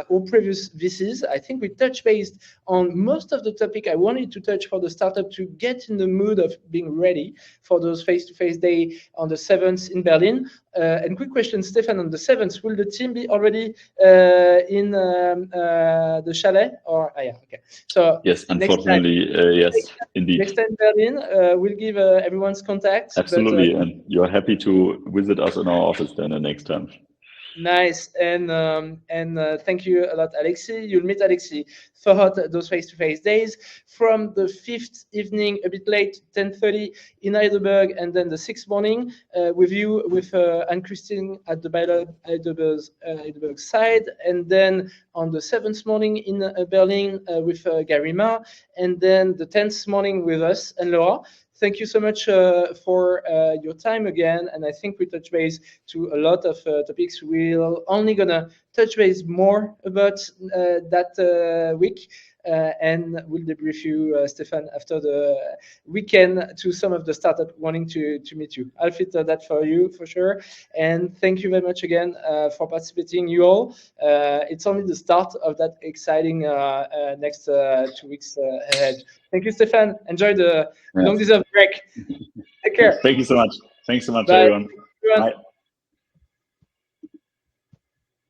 all previous VCs. I think we touched base on most of the topic I wanted to touch for the startup to get in the mood of being ready for those face-to-face day on the 7th in Berlin. And quick question, Stefan, on the 7th, will the team be already in the chalet? Or yeah, okay. So yes, unfortunately, yes, indeed. Next time Berlin, we'll give everyone's contact. Absolutely, and you're happy to visit us in our office then the next time. Nice, and thank you a lot, Alexis. You'll meet Alexis throughout those face-to-face days, from the 5th evening, a bit late, 10:30 in Heidelberg, and then the 6th morning with you, with Anne-Christine at the Biolabs Heidelberg side, and then on the 7th morning in Berlin with Garima, and then the 10th morning with us and Laura. Thank you so much for your time again, and I think we touched base to a lot of topics. We're only gonna touch base more about that week, and we'll debrief you, Stefan, after the weekend to some of the startups wanting to meet you. I'll fit that for you for sure, and thank you very much again for participating, you all. It's only the start of that exciting next 2 weeks ahead. Thank you, Stefan. Enjoy the long deserved break. Take care. Thank you so much. Thanks so much, Bye. everyone. Bye. Bye.